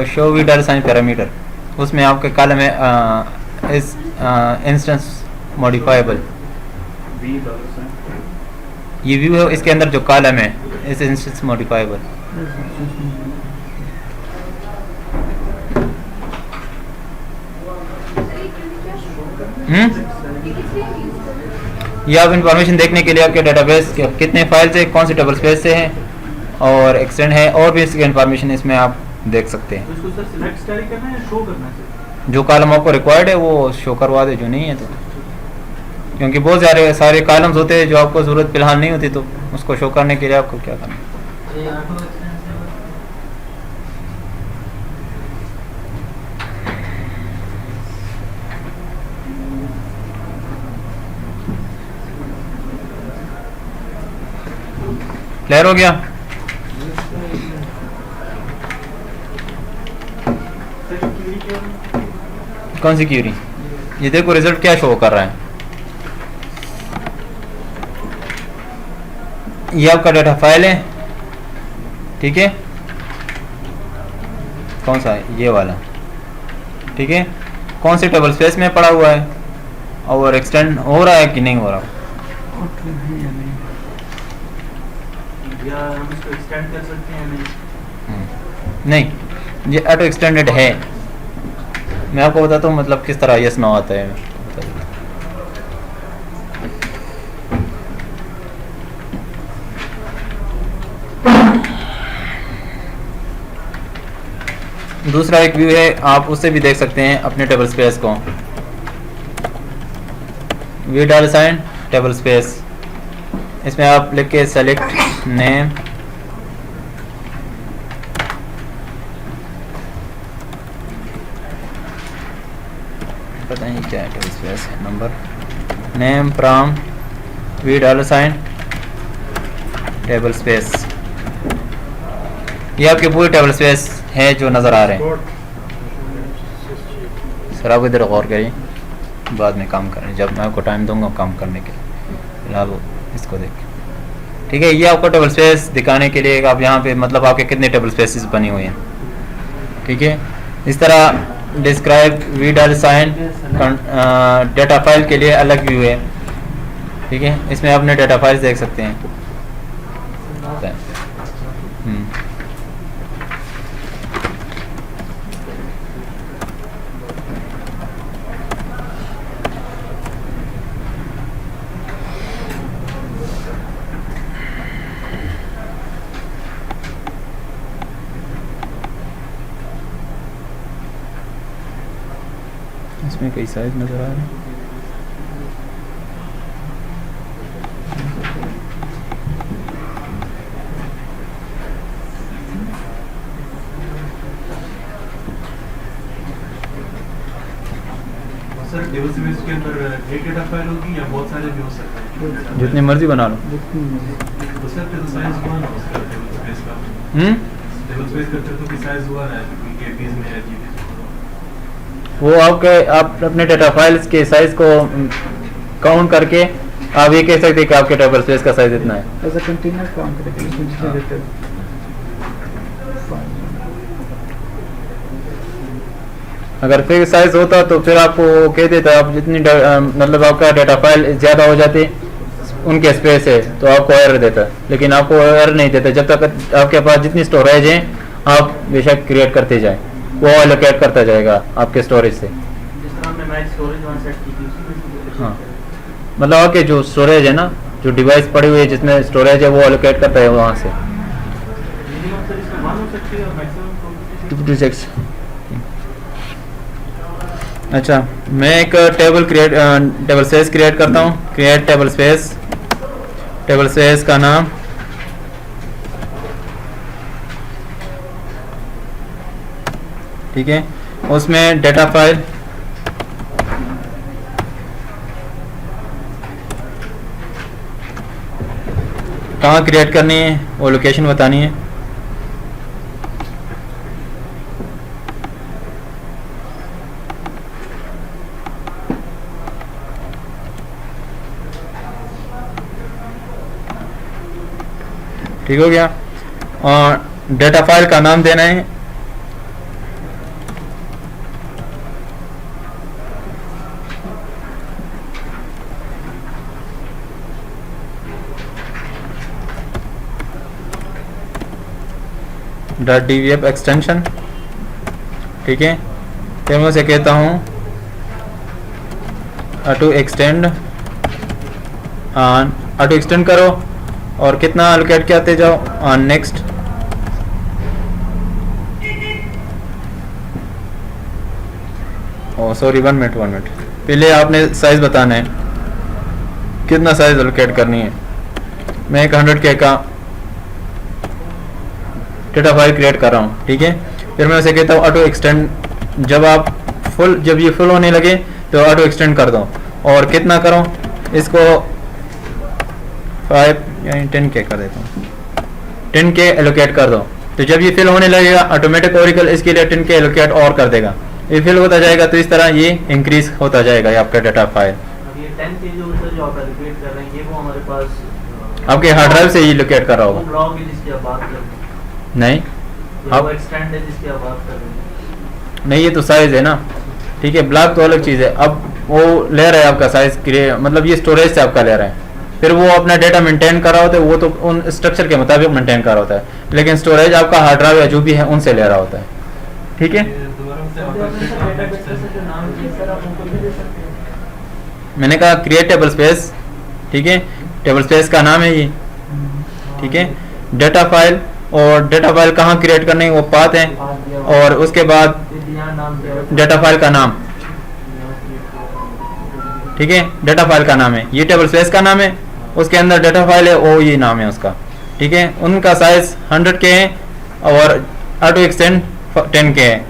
शो वीडर साइन पैरामीटर, उसमें आपके कॉलम है इस इंस्टेंस मॉडिफाइबल, ये व्यू है, इसके अंदर जो कॉलम है इस इंस्टेंस मॉडिफाइबल। ये आप इंफॉर्मेशन देखने के लिए आपके डेटाबेस के कितने फाइल से, कौन सी टेबल स्पेस से है और एक्सटेंड है, और भी इसकी इंफॉर्मेशन इसमें आप देख सकते हैं। तो इसको सर सिलेक्ट कैरी करना है या शो करना है? जो कॉलम आपको रिक्वायर्ड है वो शो करवा दे, जो नहीं है तो, क्योंकि बहुत सारे कॉलम्स होते हैं जो आपको ज़रूरत फिलहाल नहीं होती, तो उसको शो करने के लिए आपको क्या करना है। ये ऑटो एक्सटेंसिव क्लियर हो गया? कौन सी क्यूरी? ये देखो रिजल्ट क्या शो कर रहा है। ये आपका डाटा फाइल है, ठीक है, कौन सा है? ये वाला, ठीक है। कौन सी टेबल स्पेस में पड़ा हुआ है और एक्सटेंड हो रहा है कि नहीं हो रहा, या हम इसको एक्सटेंड कर सकते हैं या नहीं? नहीं, ये ऑटो एक्सटेंडेड है। मैं आपको बताता हूँ मतलब किस तरह यस नो आता है। दूसरा एक व्यू है, आप उससे भी देख सकते हैं अपने टेबल स्पेस को। व्यू डाल साइन टेबल स्पेस, इसमें आप लिख के सेलेक्ट नेम, पता नहीं क्या है, टेबल स्पेस है, नंबर, नेम, फ्रॉम, व्यू डाल साइन टेबल स्पेस। ये आपके पूरे टेबल स्पेस है जो नज़र आ रहे हैं। सर आप इधर गौर करिए, बाद में काम करें, जब मैं आपको टाइम दूंगा काम करने के लिए, फिलहाल इसको देखें, ठीक है। ये आपको टेबल स्पेस दिखाने के लिए आप यहाँ पे मतलब आपके कितने टेबल स्पेसेस बनी हुई हैं, ठीक है। इस तरह डिस्क्राइब वी डाल साइन डेटा फाइल के लिए अलग व्यू है, ठीक है। इसमें अपने डेटा फाइल्स देख सकते हैं। इसमें कई साइज नज़र आ रहे हैं। सर टेबल स्पेस के अंदर एक डेटा फाइल होगी या बहुत सारे भी हो सकते हैं? जितनी मर्जी बना लो। तो सर फिर साइज हुआ ना उसका टेबल स्पेस का, टेबल स्पेस करते तो कि साइज हुआ ना केबीज में है जीबी, वो आप अपने डेटा फाइल्स के साइज को काउंट करके आप ये कह सकते हैं कि आपके टेबल स्पेस का साइज इतना है। एज अ कंटेनर काउंट करेंगे इसमें जितने देते हैं। अगर फिर साइज होता तो फिर आपको कह देता, आप जितनी मतलब आपका डेटा फाइल ज़्यादा हो जाती उनके स्पेस है तो आपको एरर देता, लेकिन आपको एरर नहीं देता जब तक आपके पास जितनी स्टोरेज है आप बेशक क्रिएट करते जाएं, वो एलोकेट करता जाएगा आपके स्टोरेज से। जिस तरह हमने मैच स्टोरेज वहाँ सेट की थी उसी में। हाँ, मतलब आपके जो स्टोरेज है ना, जो डिवाइस पड़ी हुई है जिसमें स्टोरेज है वो एलोकेट करता है वहाँ से। मिनिमम सर इसमें 1 हो सकती है और मैक्सिमम 256। अच्छा, मैं एक टेबल स्पेस क्रिएट करता हूँ। क्रिएट टेबल स्पेस का नाम ठीक है, उसमें डेटा फाइल कहाँ क्रिएट करनी है वो लोकेशन बतानी है। ठीक हो गया, और डेटा फाइल का नाम देना है .dvf एक्सटेंशन, ठीक है। फिर मैं उसे कहता हूँ टू एक्सटेंड ऑटो एक्सटेंड करो और कितना एलोकेट करते जाओ। नेक्स्ट ओ सॉरी 1 मिनट पहले आपने साइज बताना है, कितना साइज एलोकेट करनी है। मैं एक 100K का डेटा फाइल क्रिएट कर रहा हूँ, ठीक है। फिर मैं उसे कहता हूँ ऑटो एक्सटेंड। जब ये फुल होने लगे तो ऑटो एक्सटेंड कर दो। और कितना करो इसको 5 यानी 10K कर देता हूँ, 10K एलोकेट कर दो। तो जब ये फिल होने लगेगा ऑटोमेटिक ओरेकल इसके लिए 10K एलोकेट और कर देगा। ये फिल होता जाएगा तो इस तरह ये इंक्रीज होता जाएगा ये आपका डाटा फाइल। अब ये 10K जो आप एलोकेट कर रहे हैं ये वो हमारे पास आपके हार्ड ड्राइव से ही लोकेट कर रहा होगा। ब्लॉक है जिसकी आप बात कर रहे हैं, नहीं आप आप एक्सटेंड है जिसकी आप बात कर रहे हैं। नहीं, ये तो साइज है ना, ठीक है। ब्लॉक तो अलग चीज़ है। अब वो ले रहा है आपका साइज, मतलब ये स्टोरेज से आपका ले रहा है। फिर वो अपना डेटा मेंटेन कर रहा होता है, वो तो उन स्ट्रक्चर के मुताबिक मेंटेन कर रहा होता है, लेकिन स्टोरेज आपका हार्ड ड्राइव या जो भी है उनसे ले रहा होता है, ठीक है। मैंने कहा क्रिएट टेबल स्पेस, ठीक है। टेबल स्पेस का नाम है ये, ठीक है। डेटा फाइल, और डेटा फाइल कहाँ क्रिएट करनी है वो पाथ है, और उसके बाद डेटा फाइल का नाम, ठीक है। डेटा फाइल का नाम है, ये टेबल स्पेस का नाम है, उसके अंदर डेटा फाइल है वो ये नाम है उसका, ठीक है। उनका साइज 100K है और ऑटो एक्सटेंड 10K है,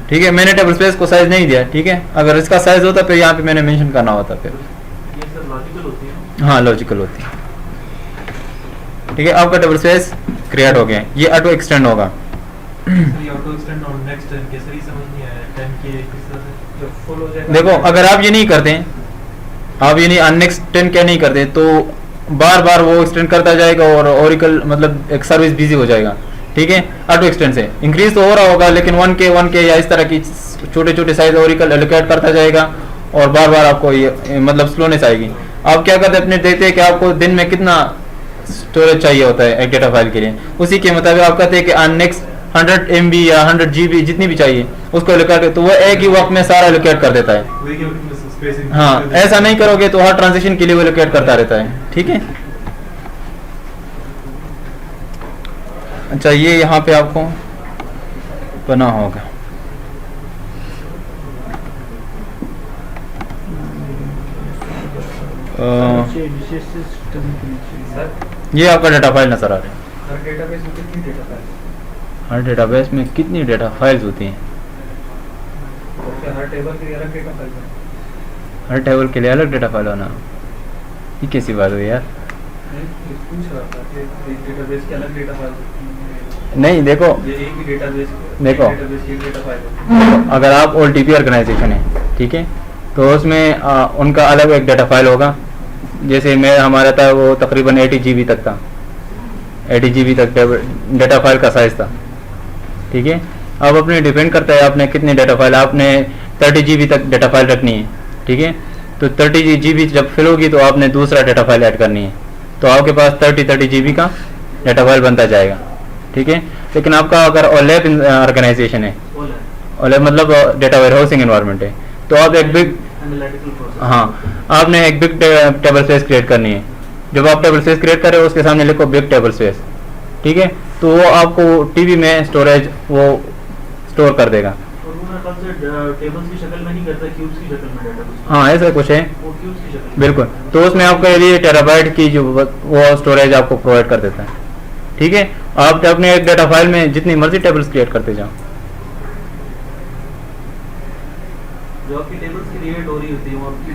ठीक है। मैंने टेबल स्पेस को साइज नहीं दिया, ठीक है। अगर इसका साइज होता फिर यहाँ पे मैंने मेंशन करना होता फिर। ये सब लॉजिकल होती है। हाँ लॉजिकल होती है, ठीक है। आपका टेबल स्पेस क्रिएट हो गया, ये ऑटो एक्सटेंड होगा। ये ऑटो एक्सटेंड और नेक्स्ट 10K सही समझ नहीं आया। 10K किस तरह से जब फुल हो जाएगा। देखो अगर आप ये नहीं करते, आप ये नहीं नेक्स्ट 10K नहीं करते तो बार बार वो एक्सटेंड करता जाएगा और ओरेकल मतलब एक सर्विस बिजी हो जाएगा, ठीक है। ऑटो एक्सटेंड से इंक्रीज तो हो रहा होगा, लेकिन 1K या इस तरह की छोटे छोटे साइज ओरेकल एलोकेट करता जाएगा और बार बार आपको ये मतलब स्लोनेस आएगी। आप क्या करते हैं, अपने देखते हैं कि आपको दिन में कितना स्टोरेज चाहिए होता है एक डेटा फाइल के लिए, उसी के मुताबिक आप कहते हैं कि नेक्स्ट 100 MB या 100 GB जितनी भी चाहिए उसको एलोकेट, तो वो एक ही वक्त में सारा एलोकेट कर देता है। वही कि स्पेसिंग। हाँ, ऐसा नहीं करोगे तो हर ट्रांजेक्शन के लिए वो एलोकेट करता रहता है, ठीक है। अच्छा, ये यहाँ पे आपको बना होगा, सर ये आपका डेटा फाइल नजर आ रहा है। हर डेटाबेस में कितनी डेटा फाइल? हर डेटाबेस में कितनी डेटा फाइल्स होती हैं? क्या हर टेबल के लिए अलग डेटा फाइल है? हर टेबल के लिए अलग डेटा फाइल होना, ये कैसी बात हुई यार? नहीं, पूछ रहा था कि एक डेटाबेस के अलग डेटा फाइल। नहीं देखो, ये एक ही डेटाबेस देखो। डेटाबेस की एक डेटा फाइल है। अगर आप OLTP ऑर्गेनाइजेशन है, ठीक है, तो उसमें उनका अलग एक डेटा फाइल होगा। जैसे मैं हमारा था वो तकरीबन 80 GB तक था, 80 GB तक डेटा फाइल का साइज था, ठीक है। अब अपने डिपेंड करता है आपने कितनी डेटा फाइल, आपने 30 GB तक डेटा फाइल रखनी है, ठीक है। तो 30 GB जब फिल होगी तो आपने दूसरा डेटा फाइल ऐड करनी है, तो आपके पास 30 GB का डेटा फाइल बनता जाएगा, ठीक है। लेकिन आपका अगर OLAP ऑर्गेनाइजेशन है, OLAP मतलब डेटा वेयर हाउसिंग एनवायरनमेंट है, तो आप एक बिग, हाँ, आपने एक बिग टेबल स्पेस क्रिएट करनी है। जब आप टेबल स्पेस क्रिएट करें उसके सामने लिखो बिग टेबल स्पेस, ठीक है। तो वो आपको टीबी में स्टोरेज वो स्टोर कर देगा। और वो मेरे ख्याल से टेबल्स की शक्ल में नहीं करता, क्यूब्स की शक्ल में डेटा। हाँ ऐसा कुछ है, वो क्यूब्स की शक्ल में। बिल्कुल। तो उसमें आपके लिए टेराबाइट की जो वो स्टोरेज आपको प्रोवाइड कर देता है, ठीक है। आप अपने एक डेटा फाइल में जितनी मर्जी टेबल्स क्रिएट करते जाओ। जो आपकी टेबल्स क्रिएट हो रही होती है वो आपकी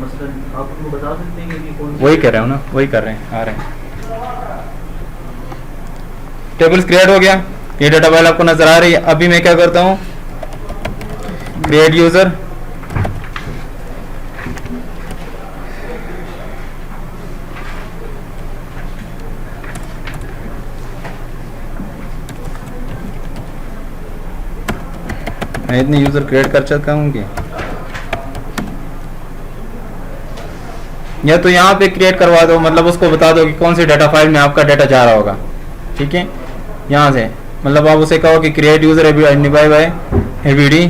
मसलन आप उनको बता सकते हैं कि कौन सी। वही कर रहे हो ना, वही कर रहे हैं, आ रहे हैं। टेबल्स क्रिएट हो गया, ये डेटा फाइल आपको नजर आ रही है। अभी मैं क्या करता हूँ, क्रिएट यूजर, मैं इतने यूजर क्रिएट कर सकता हूँ कि या तो यहाँ पे क्रिएट करवा दो, मतलब उसको बता दो कि कौन सी डेटा फाइल में आपका डेटा जा रहा होगा, ठीक है। यहाँ से मतलब आप उसे कहो कि create user identify by ABD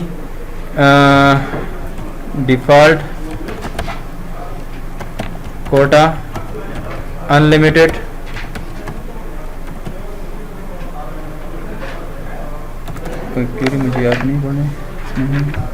default quota unlimited कोई क्वेरी मुझे याद नहीं बने इसमें है।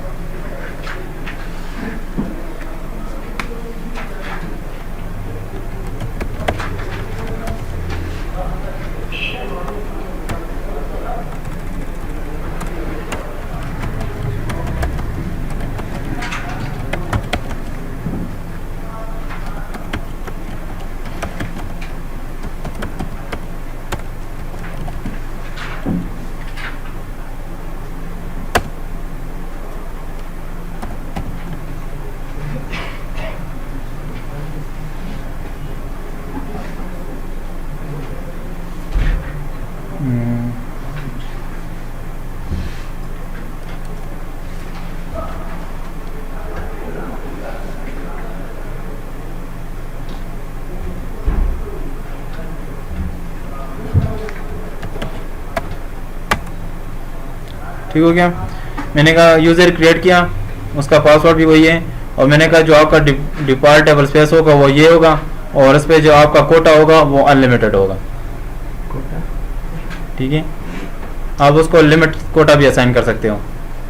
ठीक हो गया। मैंने कहा यूज़र क्रिएट किया, उसका पासवर्ड भी वही है, और मैंने कहा जो आपका डिफॉल्ट टेबल स्पेस होगा वो ये होगा, और इस पे जो आपका कोटा होगा वो अनलिमिटेड होगा। ठीक है, आप उसको लिमिट कोटा भी असाइन कर सकते हो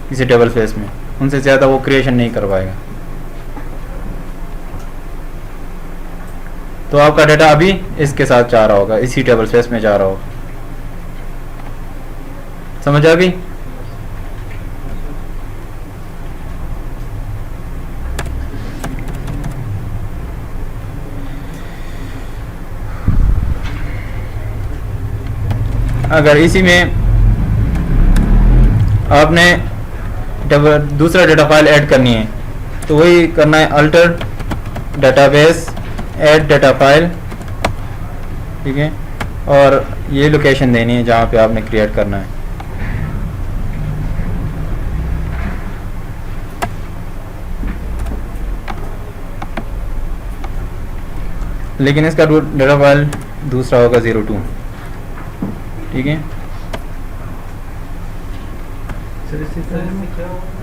किसी टेबल स्पेस में, उनसे ज़्यादा वो क्रिएशन नहीं कर पाएगा। तो आपका डाटा अभी इसके साथ जा रहा होगा, इसी टेबल स्पेस में जा रहा होगा। समझ आ गई? अगर इसी में आपने दूसरा डेटा फाइल ऐड करनी है तो वही करना है, alter database add data file. ठीक है, और ये लोकेशन देनी है जहाँ पे आपने क्रिएट करना है। लेकिन इसका डेटा फाइल दूसरा होगा 02। ठीक है, सर इससे क्या होगा?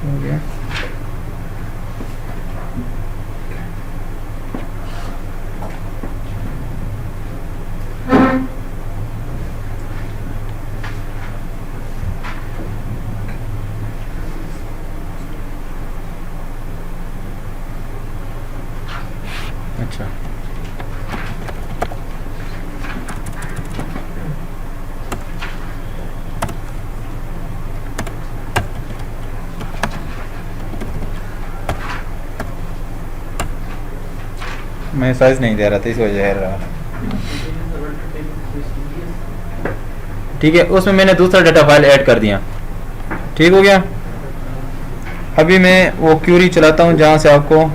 हो गया। अच्छा, मैं साइज नहीं दे रहा था, इस वजह से रहा। ठीक है, उसमें मैंने दूसरा डेटा फाइल ऐड कर दिया। ठीक हो गया। अभी मैं वो क्यूरी चलाता हूँ जहाँ से आपको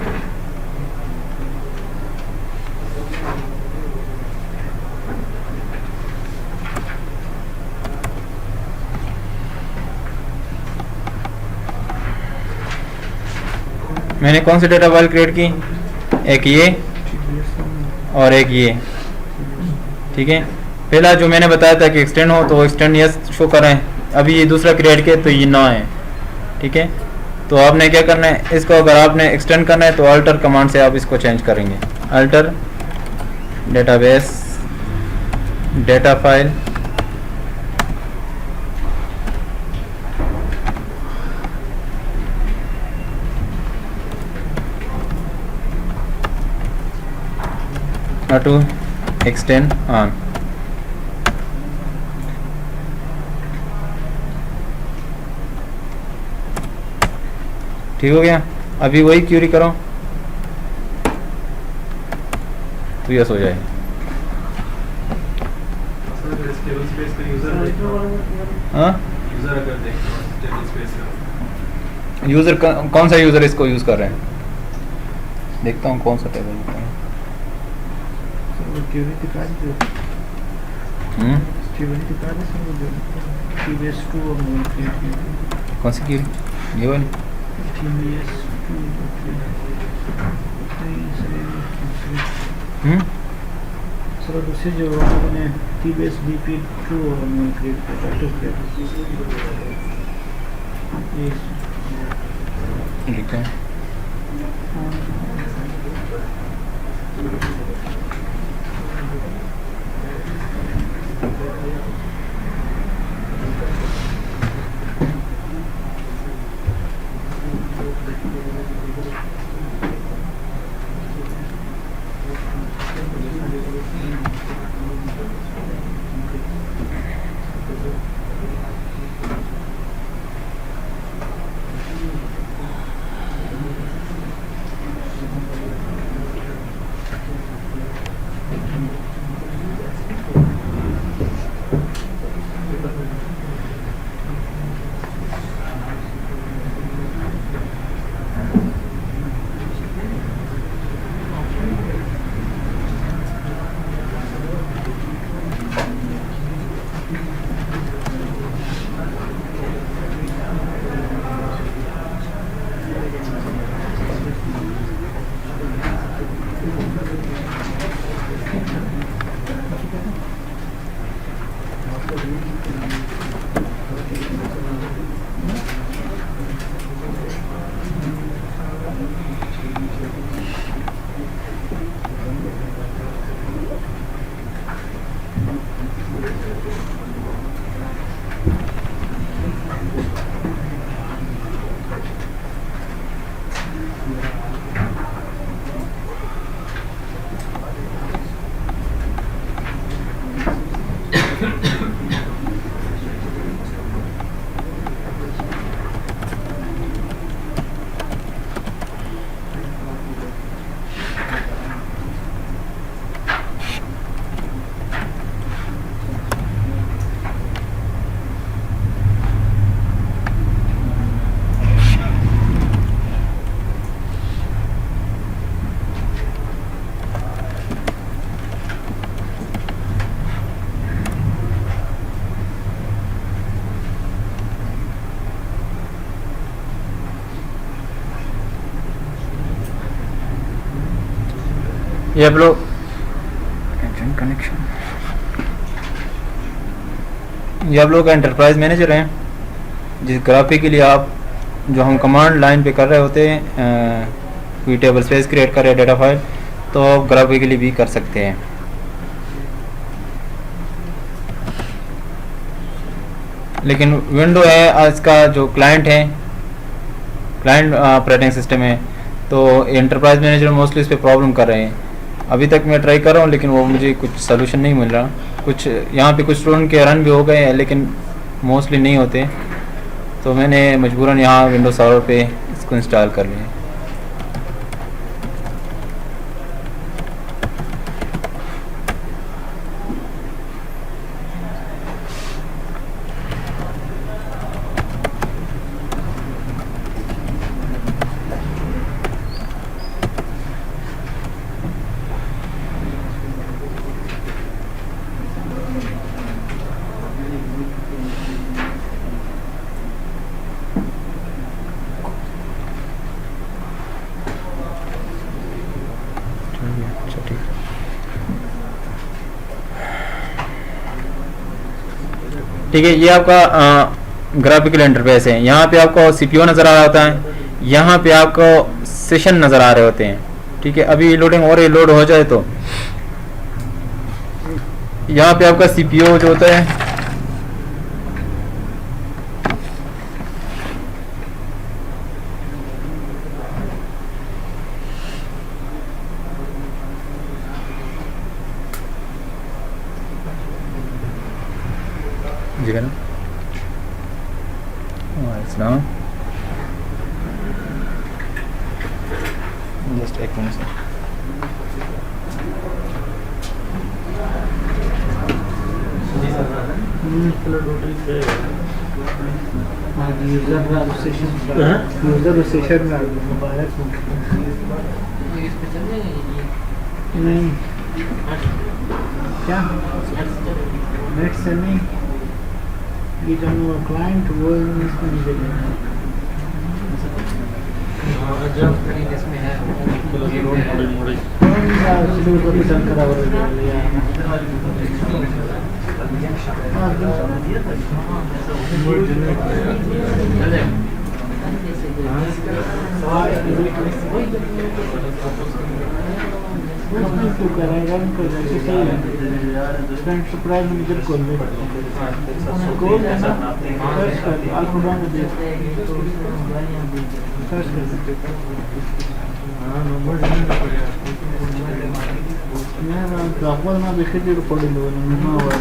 मैंने कौन सी डेटा फाइल क्रिएट की, एक ये और एक ये। ठीक है, पहला जो मैंने बताया था कि एक्सटेंड हो तो एक्सटेंड यस शो करें, अभी ये दूसरा क्रिएट किया तो ये ना है। ठीक है, तो आपने क्या करना है, इसको अगर आपने एक्सटेंड करना है तो अल्टर कमांड से आप इसको चेंज करेंगे। Alter database data file to extend on। ठीक हो गया। अभी वही क्यूरी करो तो यस हो जाए। सर इस टेबल स्पेस का यूजर हाँ, यूजर अगर देखते हैं टेबल स्पेस का यूजर कौन सा यूजर इसको यूज कर रहे हैं, देखता हूँ कौन सा टेबल होता है। स्टीवन दिखा रहे सर वो जो TBS 2 और मोबाइल क्रिएट किया कौन सी की ये वाली? TBS 2 सर दूसरे जो लोगों ने TBS BP 2 और मोबाइल क्रिएट किया ठीक है। ये आप लोग कनेक्शन, ये आप लोग का एंटरप्राइज मैनेजर हैं जिस ग्राफिक के लिए आप जो हम कमांड लाइन पे कर रहे होते हैं, कोई टेबल स्पेस क्रिएट कर रहे हैं डेटा फाइल, तो आप ग्राफिकली भी कर सकते हैं। लेकिन विंडो है आज का जो क्लाइंट है, क्लाइंट ऑपरेटिंग सिस्टम है, तो एंटरप्राइज मैनेजर मोस्टली इस पर प्रॉब्लम कर रहे हैं। अभी तक मैं ट्राई कर रहा हूँ लेकिन वो मुझे कुछ सोल्यूशन नहीं मिल रहा। कुछ यहाँ पे कुछ स्टूडेंट के रन भी हो गए हैं लेकिन मोस्टली नहीं होते, तो मैंने मजबूरन यहाँ विंडो सर्वर पे इसको इंस्टॉल कर लिया। ठीक है, ये आपका ग्राफिकल इंटरफेस है। यहाँ पे आपको सीपीयू नज़र आ रहा होता है, यहाँ पे आपको सेशन नज़र आ रहे होते हैं। ठीक है, अभी लोडिंग और लोड हो जाए तो यहाँ पे आपका सीपीयू जो होता है जी है ना, जस्ट एक मिनट सर। यूजर सेशन नहीं क्या नेट से नहीं, ये जो क्लाइंट वो इसमें नहीं देगा। जब इसमें है शेड्यूल को डिजाइन करा हुआ है तो करेगा इनको जैसे सही है। स्टैंड सप्लाई मैनेजर खोल ले, खोल लेना, सर्च कर अल्फाबेट में देख, सर्च कर सकते हैं। हाँ नंबर ढूंढना पड़ेगा। मैं ग्राफर ना देखे जो पढ़ लो ना हुआ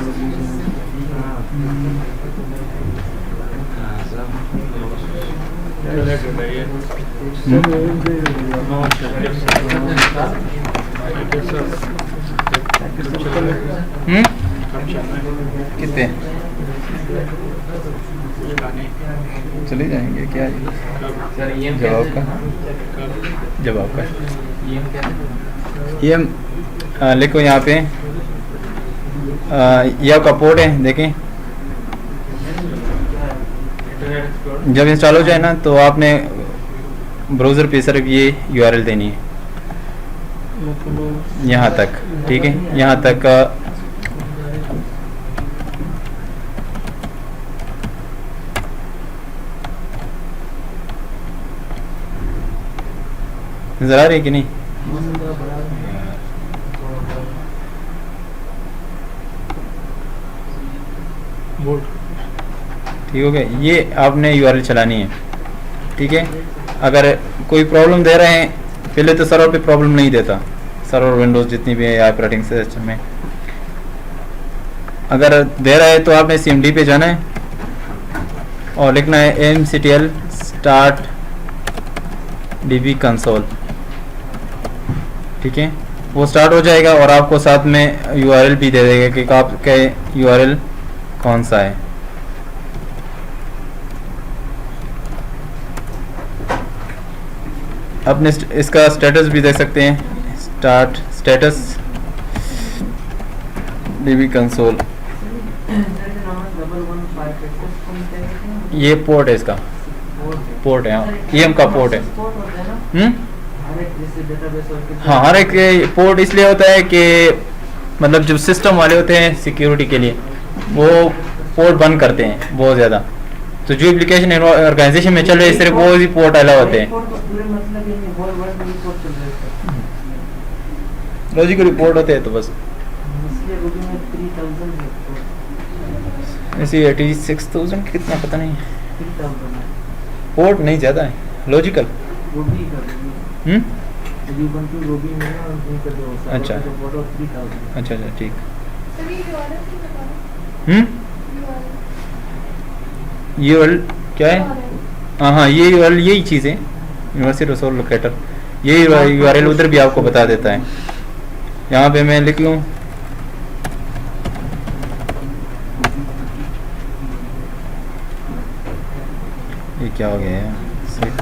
कितने चले जाएंगे क्या जवाब का ये लिखो यहाँ पे ये आपका पोर्ट है, देखें जब इंस्टॉल हो जाए ना तो आपने ब्राउज़र पे सिर्फ ये यूआरएल देनी है यहाँ तक, ठीक है, यहाँ तक नजर आ रही है कि नहीं? ठीक हो गया, ये आपने यूआरएल चलानी है, ठीक है। अगर कोई प्रॉब्लम दे रहे हैं, पहले तो सर्वर पे प्रॉब्लम नहीं देता, सर्वर विंडोज जितनी भी है ऑपरेटिंग सिस्टम में, अगर दे रहा है तो आपने CMD पे जाना है और लिखना है AMCTL start DB console, ठीक है। वो स्टार्ट हो जाएगा और आपको साथ में URL भी दे देगा कि आपका URL कौन सा है। अपने इसका स्टेटस भी देख सकते हैं, स्टार्ट स्टेटस DB कंसोल, ये पोर्ट है, इसका पोर्ट है, EM का पोर्ट है। हाँ, हर एक पोर्ट इसलिए होता है कि मतलब जब सिस्टम वाले होते हैं सिक्योरिटी के लिए वो पोर्ट बंद करते हैं बहुत ज़्यादा, तो जो एप्लीकेशन ऑर्गेनाइजेशन में चल रहे हैं सिर्फ वो ही पोर्ट अलाउ होते हैं। लॉजिकल पोर्ट होते हैं तो बस ऐसे 86,000 कितना पता नहीं, पोर्ट नहीं ज़्यादा है, लॉजिकल। अच्छा अच्छा अच्छा, ठीक। URL क्या है? हाँ, ये URL यही चीज़ है, यूनिवर्सिटी रिसोर्स लोकेटर, ये URL उधर भी आपको बता देता है। यहाँ पे मैं लिख लूँ ये क्या हो गया है, सेट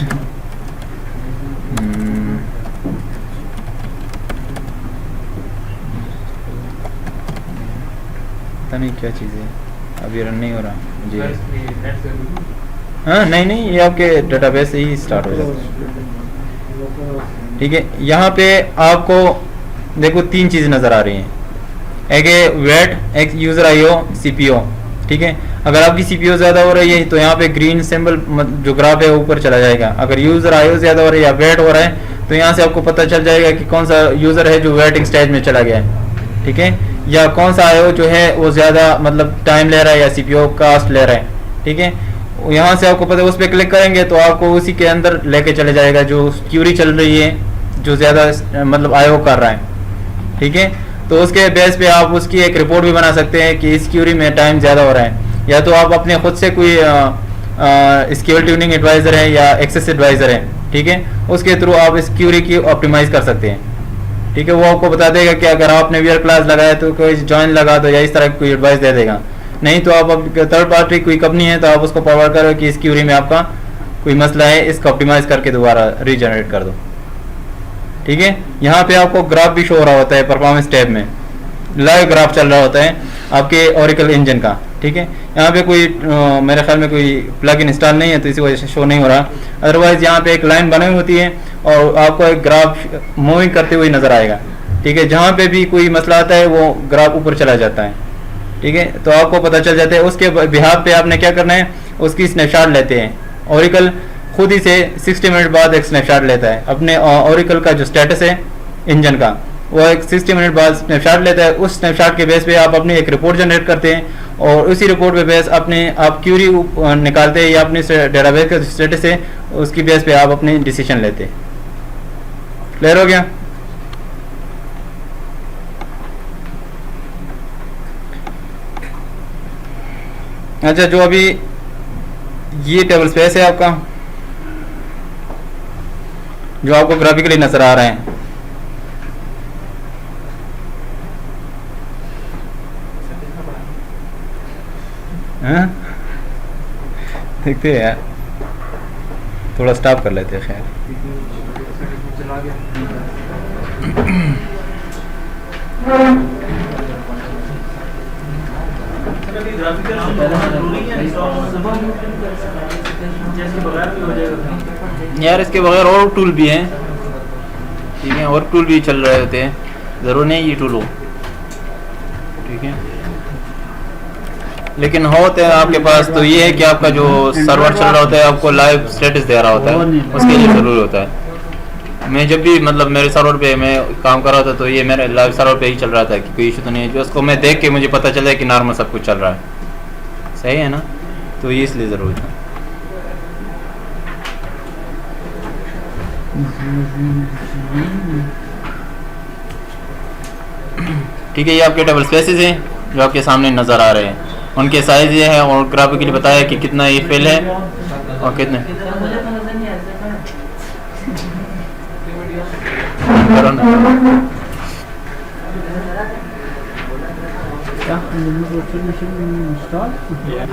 पता नहीं क्या चीज़ है, अभी रन नहीं हो रहा जी। हाँ नहीं, ये आपके डेटाबेस से ही स्टार्ट हो जाता है, ठीक है। यहाँ पे आपको देखो 3 चीज़ें नज़र आ रही हैं, एक है वेट, एक यूज़र IO CPU, ठीक है। अगर आपकी CPU ज़्यादा हो रही है तो यहाँ पे ग्रीन सिंबल जो ग्राफ है ऊपर चला जाएगा। अगर यूज़र IO ज़्यादा हो रही है या वेट हो रहा है तो यहाँ से आपको पता चल जाएगा कि कौन सा यूज़र है जो वेटिंग स्टेज में चला गया है, ठीक है, या कौन सा IO जो है वो ज़्यादा मतलब टाइम ले रहा है या CPU कास्ट ले रहा है, ठीक है। यहाँ से आपको पता है, उस पर क्लिक करेंगे तो आपको उसी के अंदर लेके चले जाएगा जो क्यूरी चल रही है, जो ज़्यादा मतलब IO कर रहा है, ठीक है। तो उसके बेस पे आप उसकी एक रिपोर्ट भी बना सकते हैं कि इस क्यूरी में टाइम ज़्यादा हो रहा है, या तो आप अपने खुद से कोई स्केल ट्यूनिंग एडवाइज़र है या एक्सेस एडवाइज़र है, ठीक है, उसके थ्रू आप इस क्यूरी की ऑप्टिमाइज़ कर सकते हैं, ठीक है। वो आपको बता देगा कि अगर आपने वीआर क्लास लगाया तो कोई जॉइन लगा दो या इस तरह की कोई एडवाइस दे देगा। नहीं तो आप थर्ड पार्टी कोई कंपनी है तो आप उसको फॉरवर्ड करो कि इस क्यूरी में आपका कोई मसला है, इसको ऑप्टिमाइज़ करके दोबारा रीजनरेट कर दो, ठीक है। यहाँ पे आपको ग्राफ भी शो हो रहा होता है, परफॉर्मेंस टैब में लाइव ग्राफ चल रहा होता है। आपके ओरेकल इंजन का। ठीक है, यहाँ पे कोई मेरे ख्याल में कोई प्लग इन इंस्टॉल नहीं है तो इसी वजह से शो नहीं हो रहा। अदरवाइज यहाँ पे एक लाइन बनी होती है और आपको एक ग्राफ मूविंग करते हुए नजर आएगा। ठीक है, जहाँ पे भी कोई मसला आता है वो ग्राफ ऊपर चला जाता है। ठीक है, तो आपको पता चल जाता है। उसके बिहाफ पे आपने क्या करना है, उसकी स्नैपशॉट लेते हैं। ओरेकल खुद ही से 60 मिनट बाद एक स्नैपशॉट लेता है अपने ओरेकल का जो स्टेटस है इंजन का, वो एक 60 मिनट बाद स्नैपशॉट लेता है। उस स्नैपशॉट के बेस पे आप अपनी एक रिपोर्ट जनरेट करते हैं और उसी रिपोर्ट पे बेस अपने आप क्यूरी निकालते हैं या अपने डेटाबेस का स्टेटस है उसकी बेस पे आप अपनी डिसीजन लेते हैं। क्लियर हो गया? अच्छा, जो अभी ये टेबल स्पेस है आपका, जो आपको ग्राफिकली नजर आ रहे हैं, देखते हैं यार, थोड़ा स्टॉप कर लेते हैं। खैर यार इसके बगैर और टूल भी हैं। ठीक है, और टूल भी चल रहे होते हैं, ज़रूर नहीं ये टूल हो। ठीक है, लेकिन होते हैं आपके पास तो ये है कि आपका जो सर्वर चल रहा होता है आपको लाइव स्टेटस दे रहा होता है, उसके लिए ज़रूरी होता है। मैं जब भी मतलब मेरे सर्वर पे मैं काम कर रहा था तो ये मेरे लाइव सर्वर पे ही चल रहा था कि कोई इशू तो नहीं है, जो उसको मैं देख के मुझे पता चला है कि नॉर्मल सब कुछ चल रहा है। सही है ना? तो ये इसलिए ज़रूरी था। ठीक है, ये आपके टेबल स्पेसेस हैं जो आपके सामने नज़र आ रहे हैं, उनके साइज ये है और ग्राफिकली बताया कि कितना ये फिल है और कितने।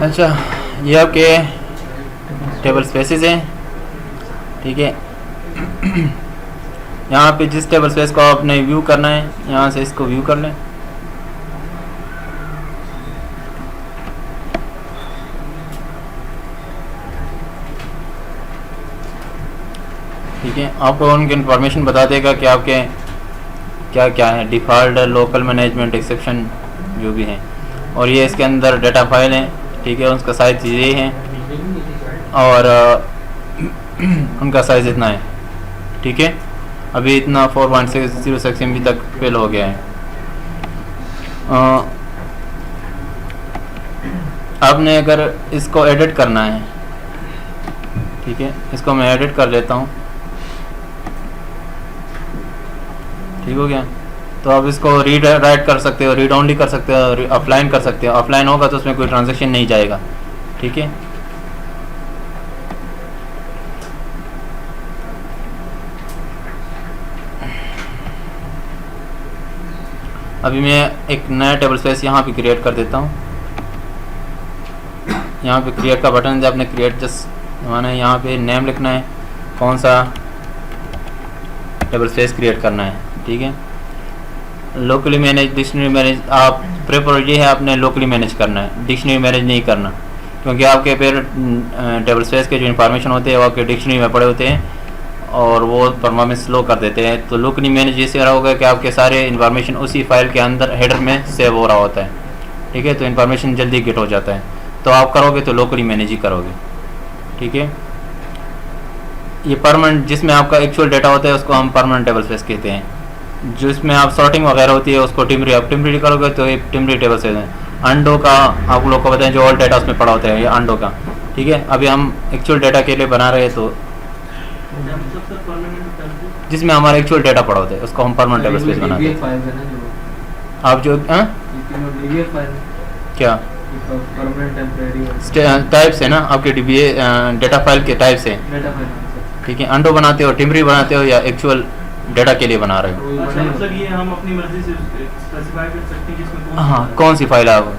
अच्छा, ये आपके टेबल स्पेसेस हैं। ठीक है, यहाँ पे जिस टेबल स्पेस को आपने व्यू करना है यहाँ से इसको व्यू कर लें। ठीक है, आपको उनकी इंफॉर्मेशन बता देगा कि आपके क्या क्या है, डिफ़ॉल्ट, लोकल मैनेजमेंट, एक्सेप्शन जो भी हैं, और ये इसके अंदर डाटा फाइल है। ठीक है, उसका साइज ये है और उनका साइज़ इतना है। ठीक है, अभी इतना 4.606 MB तक फिल हो गया है। आपने अगर इसको एडिट करना है, ठीक है, इसको मैं एडिट कर लेता हूँ। ठीक हो गया, तो आप इसको रीड राइट कर सकते हो, रीड ओनली कर सकते हो, ऑफलाइन कर सकते हो। ऑफलाइन होगा तो उसमें कोई ट्रांजैक्शन नहीं जाएगा। ठीक है, अभी मैं एक नया टेबल स्पेस यहाँ पे क्रिएट कर देता हूँ। यहाँ पे क्रिएट का बटन है, आपने क्रिएट जस्ट माना है, यहाँ पे नेम लिखना है, कौन सा टेबल स्पेस क्रिएट करना है। ठीक है, लोकली मैनेज, डिक्शनरी मैनेज, आप प्रेफर ये है आपने लोकली मैनेज करना है, डिक्शनरी मैनेज नहीं करना, क्योंकि आपके फिर टेबल स्पेस के जो इन्फॉर्मेशन होते हैं वो आपके डिक्शनरी में पड़े होते हैं और वो परफॉर्मेंस स्लो कर देते हैं। तो लोकली मैनेज जैसे रहा होगा कि आपके सारे इन्फॉर्मेशन उसी फाइल के अंदर हेडर में सेव हो रहा होता है। ठीक है, तो इन्फॉर्मेशन जल्दी गेट हो जाता है। तो आप करोगे तो लोकली मैनेज ही करोगे। ठीक है, ये परमानेंट जिसमें आपका एक्चुअल डाटा होता है उसको हम परमानेंट टेबल स्पेस कहते हैं। जिसमें आप सॉर्टिंग वगैरह होती है उसको टिमरी, आप टिमरी करोगे तो ये टिमरी टेबल स्पेस है। अंडो का आप लोग को बताएं जो ऑल डाटा उसमें पड़ा होता है, ये अंडो का। ठीक है, अभी हम एक्चुअल डाटा के लिए बना रहे हैं तो जिसमें हमारा एक्चुअल डाटा पड़ा होता है उसको हम परमानेंट टेबल स्पेस बनाते हैं। आप जो क्या टाइप्स है ना आपके डीबीए डाटा फाइल के टाइप से। ठीक है, अंडो बनाते हो, टिमरी बनाते हो या एक्चुअल डाटा के लिए बना रहे हो। अच्छा, मतलब ये हम अपनी मर्जी से स्पेसिफाई कर सकते हैं किसमें हाँ, कौन सी फाइल आप।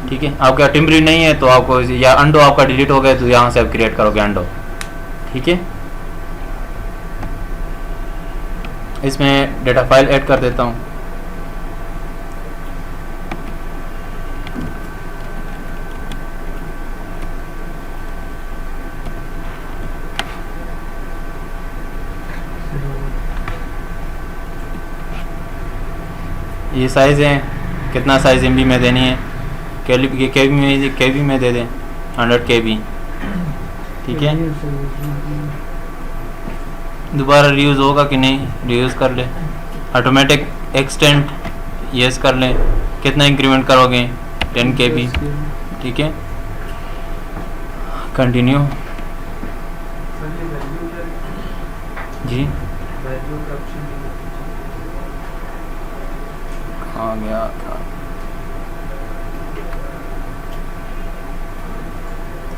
ठीक है, आपका टिमरी नहीं है तो आपको या अंडो आपका डिलीट हो गया तो यहाँ से आप क्रिएट करोगे अंडो। ठीक है, इसमें डाटा फाइल ऐड कर देता हूँ। ये साइज़ है, कितना साइज़ MB में देनी है, KB में दे दें 100 KB, ठीक है। दोबारा रीयूज़ होगा कि नहीं, रीयूज़ कर ले। ऑटोमेटिक एक्सटेंड यस कर लें। कितना इंक्रीमेंट करोगे, 10 KB, ठीक है। कंटिन्यू जी। आ गया क्या,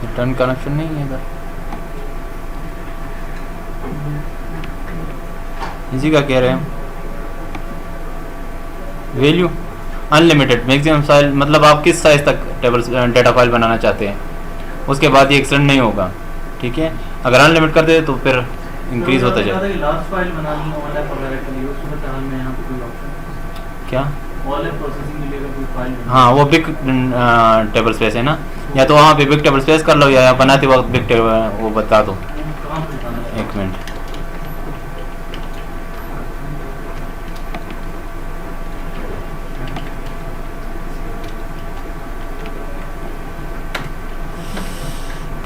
रिटर्न कनेक्शन नहीं है इधर, इसी का कह रहे हैं वैल्यू अनलिमिटेड मैक्सिमम फाइल, मतलब आप किस साइज तक टेबल डेटा फाइल बनाना चाहते हैं, उसके बाद ये एक्सटेंड नहीं होगा, ठीक है। अगर अनलिमिट कर दे तो फिर इंक्रीज होता जाए। लास्ट फाइल बनानी है ऑनलाइन वगैरह के लिए, उसमें तो में यहाँ पे कोई ऑप्शन क्या ऑनलाइन प्रोसेसिंग के लिए अगर कोई फाइल हाँ वो बिग टेबल स्पेस है ना, या तो वहाँ पे बिग टेबल स्पेस कर लो या बनाते वक्त बिग टेबल वो बता दो। कहाँ पे बताना है? एक मिनट,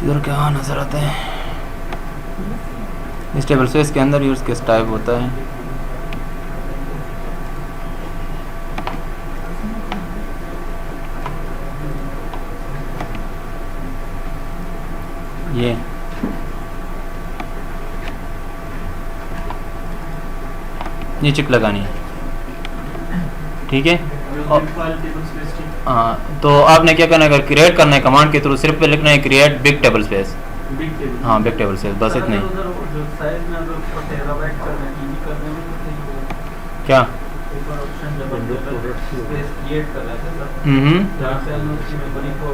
किधर क्या नजर आते हैं, इस टेबल स्पेस के अंदर यूज किस टाइप होता है, ये चिक लगानी है, ठीक है। और फाइल टेबल स्पेस की हाँ तो आपने क्या करना है, अगर क्रिएट करना है कमांड के थ्रू सिर्फ पे लिखना है create big table space, big table. हाँ बिग टेबल स्पेस, बस इतना ही। उधर जो साइज में अगर टेराबाइट करना है टीबी करने में तो नहीं होगा। क्या ऊपर ऑप्शन जब हम स्पेस क्रिएट कर रहे थे तब जहाँ से हमने उसकी मेमोरी को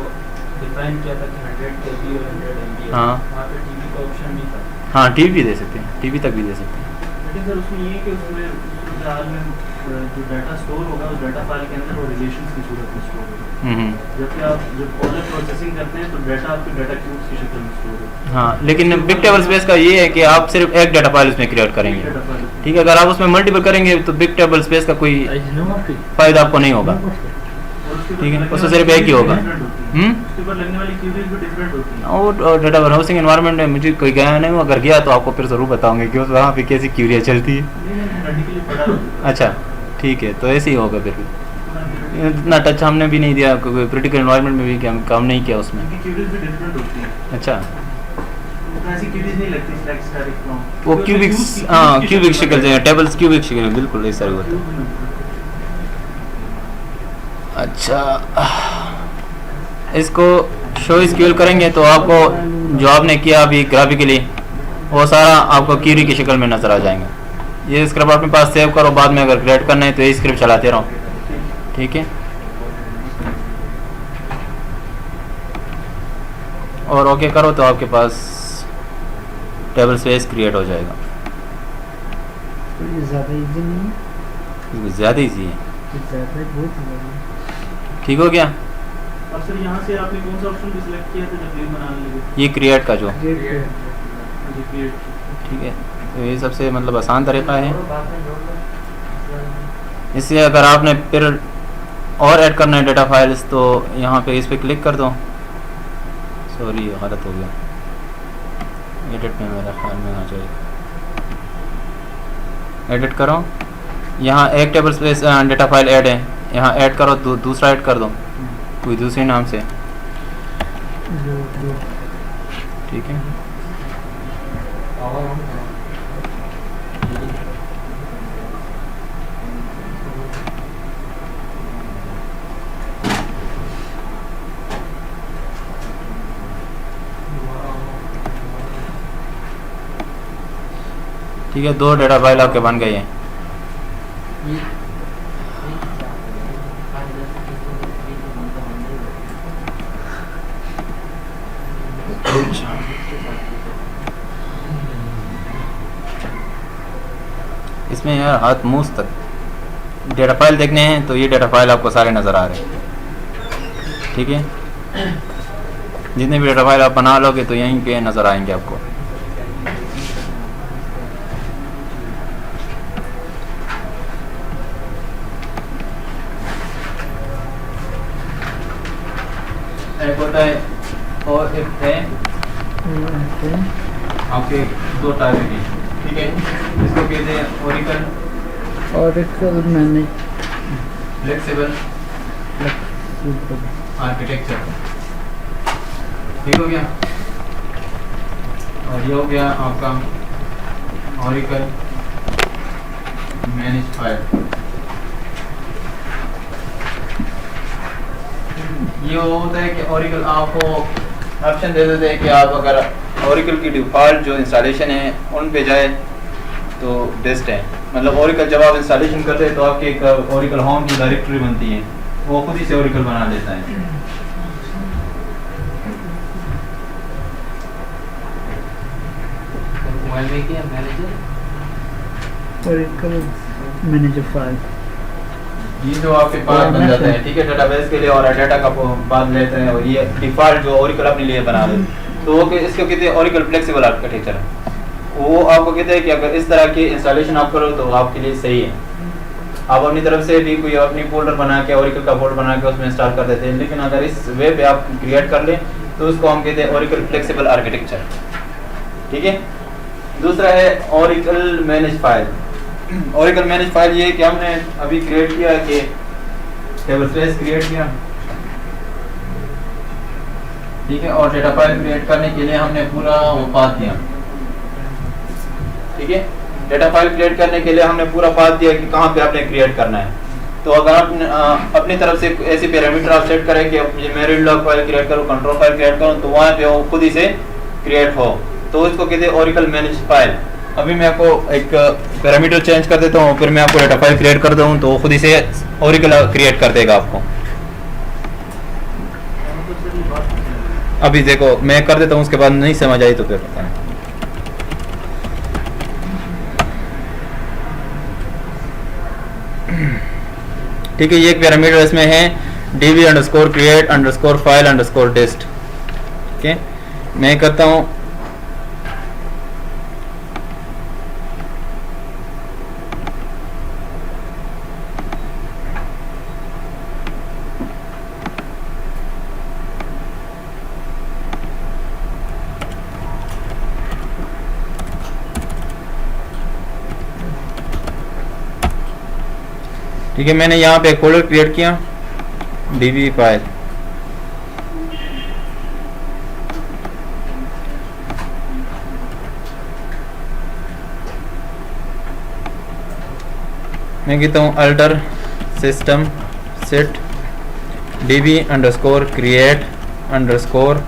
डिफाइन किया था कि 100 KB और 100 MB, हाँ। वहाँ पे टीबी का ऑप्शन नहीं था। हाँ टीवी भी दे सकते हैं, टीवी तक भी दे सकते हैं। लेकिन सर उसमें ये है कि उसमें फिलहाल में जो डाटा स्टोर होगा उस डाटा फाइल के अंदर वो रिलेशंस की सूरत में स्टोर होगा, जबकि आप जब ऑनलाइन प्रोसेसिंग करते हैं तो डाटा आपके डाटा क्यूब्स की शक्ल में स्टोर होगा। हाँ लेकिन बिग टेबल स्पेस का ये है कि आप सिर्फ एक डाटा फाइल उसमें क्रिएट करेंगे, डाटा फाइल ठीक है। अगर आप उसमें मल्टीपल करेंगे तो बिग टेबल स्पेस का कोई फायदा आपको नहीं होगा, ठीक है। उसमें सिर्फ एक ही होगा। उसके ऊपर लगने वाली क्यूरीज भी डिफरेंट होती हैं। और डाटा हाउसिंग एनवायरनमेंट में मुझे कोई गया नहीं हूँ, अगर गया तो आपको फिर ज़रूर बताऊंगे कि उस वहाँ पे कैसी क्यूरिया चलती है। प्रैक्टिकली पढ़ा अच्छा ठीक है, तो ऐसे ही होगा फिर भी। इतना टच हमने भी नहीं दिया, क्योंकि क्रिटिकल एनवायरनमेंट में भी काम नहीं किया उसमें। क्यूरीज भी डिफरेंट होती हैं। अच्छा ऐसी क्यूरीज नहीं लगती फ्लैक्स डायरेक्ट फ्रॉम वो क्यूबिक, हाँ क्यूबिक शक्ल से, टेबल्स क्यूबिक शक्ल, बिल्कुल ऐसा ही होता है। अच्छा इसको शो स्क्यूल करेंगे तो आपको जो आपने किया अभी ग्राफिकली वो सारा आपको क्यूरी की शक्ल में नज़र आ जाएगा। ये स्क्रिप्ट अपने पास सेव करो, बाद में अगर क्रिएट करना है तो ये स्क्रिप्ट चलाते रहो, ठीक है। और ओके करो तो आपके पास टेबल स्पेस क्रिएट हो जाएगा। ज़्यादा इजी नहीं है, ज़्यादा ईजी है, ज़्यादा बहुत ज़्यादा। ठीक हो गया। अब सर यहाँ से आपने कौन सा ऑप्शन भी सिलेक्ट किया था जब गेम बनाने लगे? ये क्रिएट का जो, क्रिएट। ठीक है, तो ये सबसे मतलब आसान तरीका है। इससे अगर आपने फिर और ऐड करना है डेटा फाइल्स तो यहाँ पे इस पर क्लिक कर दो। सॉरी ये गलत हो गया, एडिट में मेरा ख्याल में आ जाएगा। एडिट करो, यहाँ एक table space data file add है, यहाँ ऐड करो, दूसरा ऐड कर दो कोई दूसरे नाम से, ठीक है। ठीक है, 2 डेटा फाइल आपके बन गए हैं। इसमें यार हाथ मुंह तक डेटा फाइल देखने हैं तो ये डेटा फाइल आपको सारे नज़र आ रहे हैं, ठीक है। जितने भी डेटा फाइल आप बना लोगे तो यहीं पे नज़र आएंगे आपको। एक होता है और एक है आपके 2 टायर की, ठीक है, इसको कहते हैं ओरिकल मैनेज फ्लेक्सिबल आर्किटेक्चर, ठीक हो गया। और ये हो गया आपका ओरिकल मैनेज फाइल। ये होता है कि ओरिकल आपको ऑप्शन दे देते हैं कि आप अगर ओरिकल की डिफ़ॉल्ट जो इंस्टॉलेशन है उन पे जाए तो बेस्ट है। मतलब ओरिकल जब आप इंस्टॉलेशन करते हैं तो आपकी एक ओरिकल होम की डायरेक्टरी बनती है, वो खुद ही से ओरिकल बना देता है। मोबाइल में क्या मैनेजर फाइल ये जो आपके पास बन जाता है, ठीक है, डेटाबेस के लिए और डाटा का बाद लेते हैं और ये डिफ़ॉल्ट जो ओरिकल अपने लिए बना देते तो वो इसको कहते हैं ओरिकल फ्लेक्सिबल आर्किटेक्चर। वो आपको कहते हैं कि अगर इस तरह की इंस्टॉलेशन आप करो तो आपके लिए सही है। आप अपनी तरफ से भी कोई अपनी फोल्डर बना के ओरिकल का फोल्डर बना के उसमें इंस्टॉल कर देते हैं, लेकिन अगर इस वे पे आप क्रिएट कर लें तो उसको हम कहते हैं ओरिकल फ्लेक्सिबल आर्किटेक्चर, ठीक है। दूसरा है Oracle manage file. Oracle manage file ये कि हमने अभी क्रिएट किया है कि टेबल स्पेस क्रिएट किया, ठीक है, और डेटा फाइल क्रिएट करने के लिए हमने पूरा वो पाथ दिया, ठीक है। डेटा फाइल क्रिएट करने के लिए हमने पूरा पाथ दिया कि कहाँ पे आपने क्रिएट करना है। तो अगर आप अपनी तरफ से ऐसे पैरामीटर आप सेट करें कि मैं रीड लॉग फाइल क्रिएट करूँ, कंट्रोल फाइल क्रिएट करूँ, तो वहाँ पे वो खुद ही से क्रिएट हो, तो इसको कहते हैं ओरिकल मैनेज फाइल। अभी मैं आपको एक पैरामीटर चेंज कर देता हूँ, फिर मैं आपको डेटा फाइल क्रिएट कर दूँ तो खुद ही से ओरिकल क्रिएट कर देगा आपको। अभी देखो मैं कर देता हूँ, उसके बाद नहीं समझ आई तो फिर पता नहीं। ठीक है, ये एक पैरामीटर इसमें है db underscore create underscore file underscore test, ठीक है। मैं करता हूँ ठीक है, मैंने यहाँ पे एक फोल्डर क्रिएट किया db फाइल, मैं कहता हूँ alter system set db underscore create underscore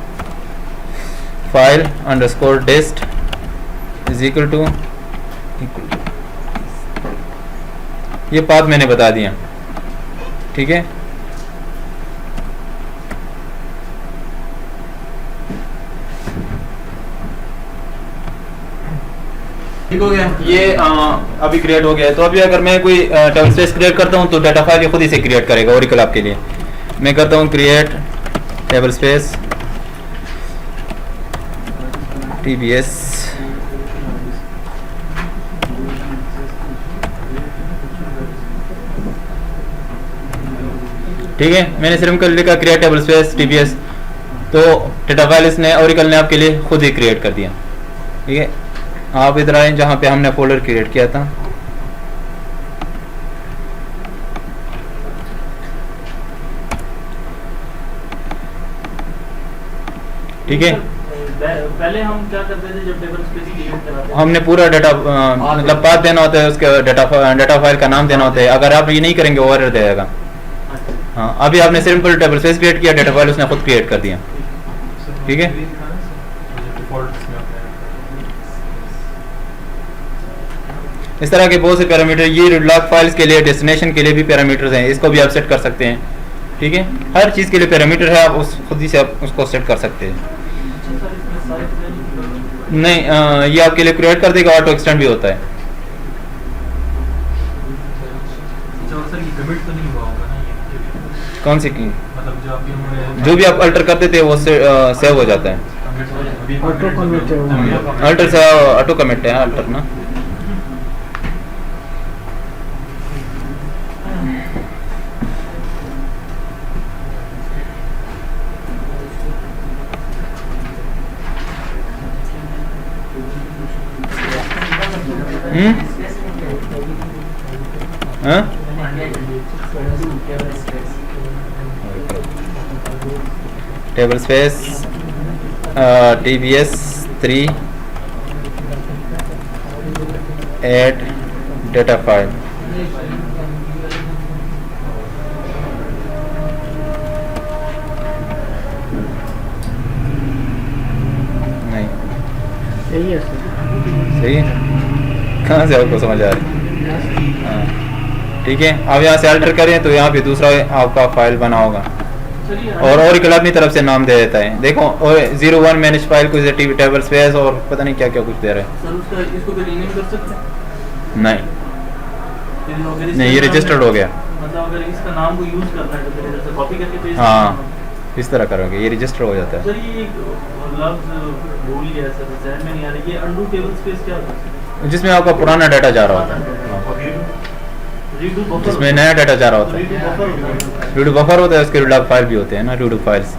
file underscore test is equal to ये पाथ मैंने बता दिया, ठीक है। ठीक हो गया, ये अभी क्रिएट हो गया है। तो अभी अगर मैं कोई टेबल स्पेस क्रिएट करता हूँ तो डाटा फाइल खुद ही से क्रिएट करेगा ओरिकल आपके लिए। मैं करता हूँ क्रिएट टेबल स्पेस TBS, ठीक है। मैंने सिर्फ कर लिखा क्रिएट टेबल स्पेस TBS, तो डेटा फाइल इसने ओरिकल ने आपके लिए खुद ही क्रिएट कर दिया, ठीक है। आप इधर आए जहाँ पे हमने फोल्डर क्रिएट किया था, ठीक है। पहले हम क्या करते थे जब टेबल स्पेस क्रिएट कराते थे, हमने पूरा डाटा मतलब पाथ देना होता है, उसके डाटा फाइल का नाम देना होता है। अगर आप ये नहीं करेंगे वो एरर देगा। हाँ, अभी आपने सिंपल टेबल स्पेस क्रिएट किया, डाटा फाइल उसने खुद क्रिएट कर दिया, ठीक है। इस तरह के बहुत से पैरामीटर, ये लॉग फाइल्स के लिए डेस्टिनेशन के लिए भी पैरामीटर्स हैं, इसको भी आप सेट कर सकते हैं, ठीक है। हर चीज़ के लिए पैरामीटर है, आप उस खुद ही से आप उसको सेट कर सकते हैं। नहीं, ये आपके लिए क्रिएट कर देगा, ऑटो एक्सटेंड भी होता है। कौन सी की? मतलब जो भी आप अल्टर करते थे वो सेव हो जाता है। ऑटो कमिट है, अल्टर से ऑटो कमिट है, अल्टर ना। हाँ? Table space TBS 3 add data file. नहीं यही है सर। सही है? कहाँ से आपको समझ आ रही? हाँ ठीक है, अब यहाँ से अल्टर करें तो यहाँ पे दूसरा आपका फाइल बना होगा और ओरेकल अपनी तरफ से नाम दे देता है। देखो और 01 मैनेज फाइल को टेबल स्पेस और पता नहीं क्या क्या कुछ दे रहे हैं। सर उसका इसको भी रीनेम कर सकते हैं? नहीं ये रजिस्टर्ड हो गया। मतलब अगर इसका नाम को यूज करना है तो फिर इधर से कॉपी करके पेस्ट हाँ इस तरह करोगे, ये रजिस्टर हो जाता है। सर ये लफ्ज भूल गया सर, ज़हन में नहीं आ रही। ये अनडू टेबल स्पेस क्या होता है? जिसमें आपका पुराना डाटा जा रहा होता है, रीडू बफर, जिसमें नया डाटा जा रहा होता है। रीडू बफर होता है। रीडू बफर होता है, उसके रीड फाइल भी होते हैं ना, रीडू फाइल्स।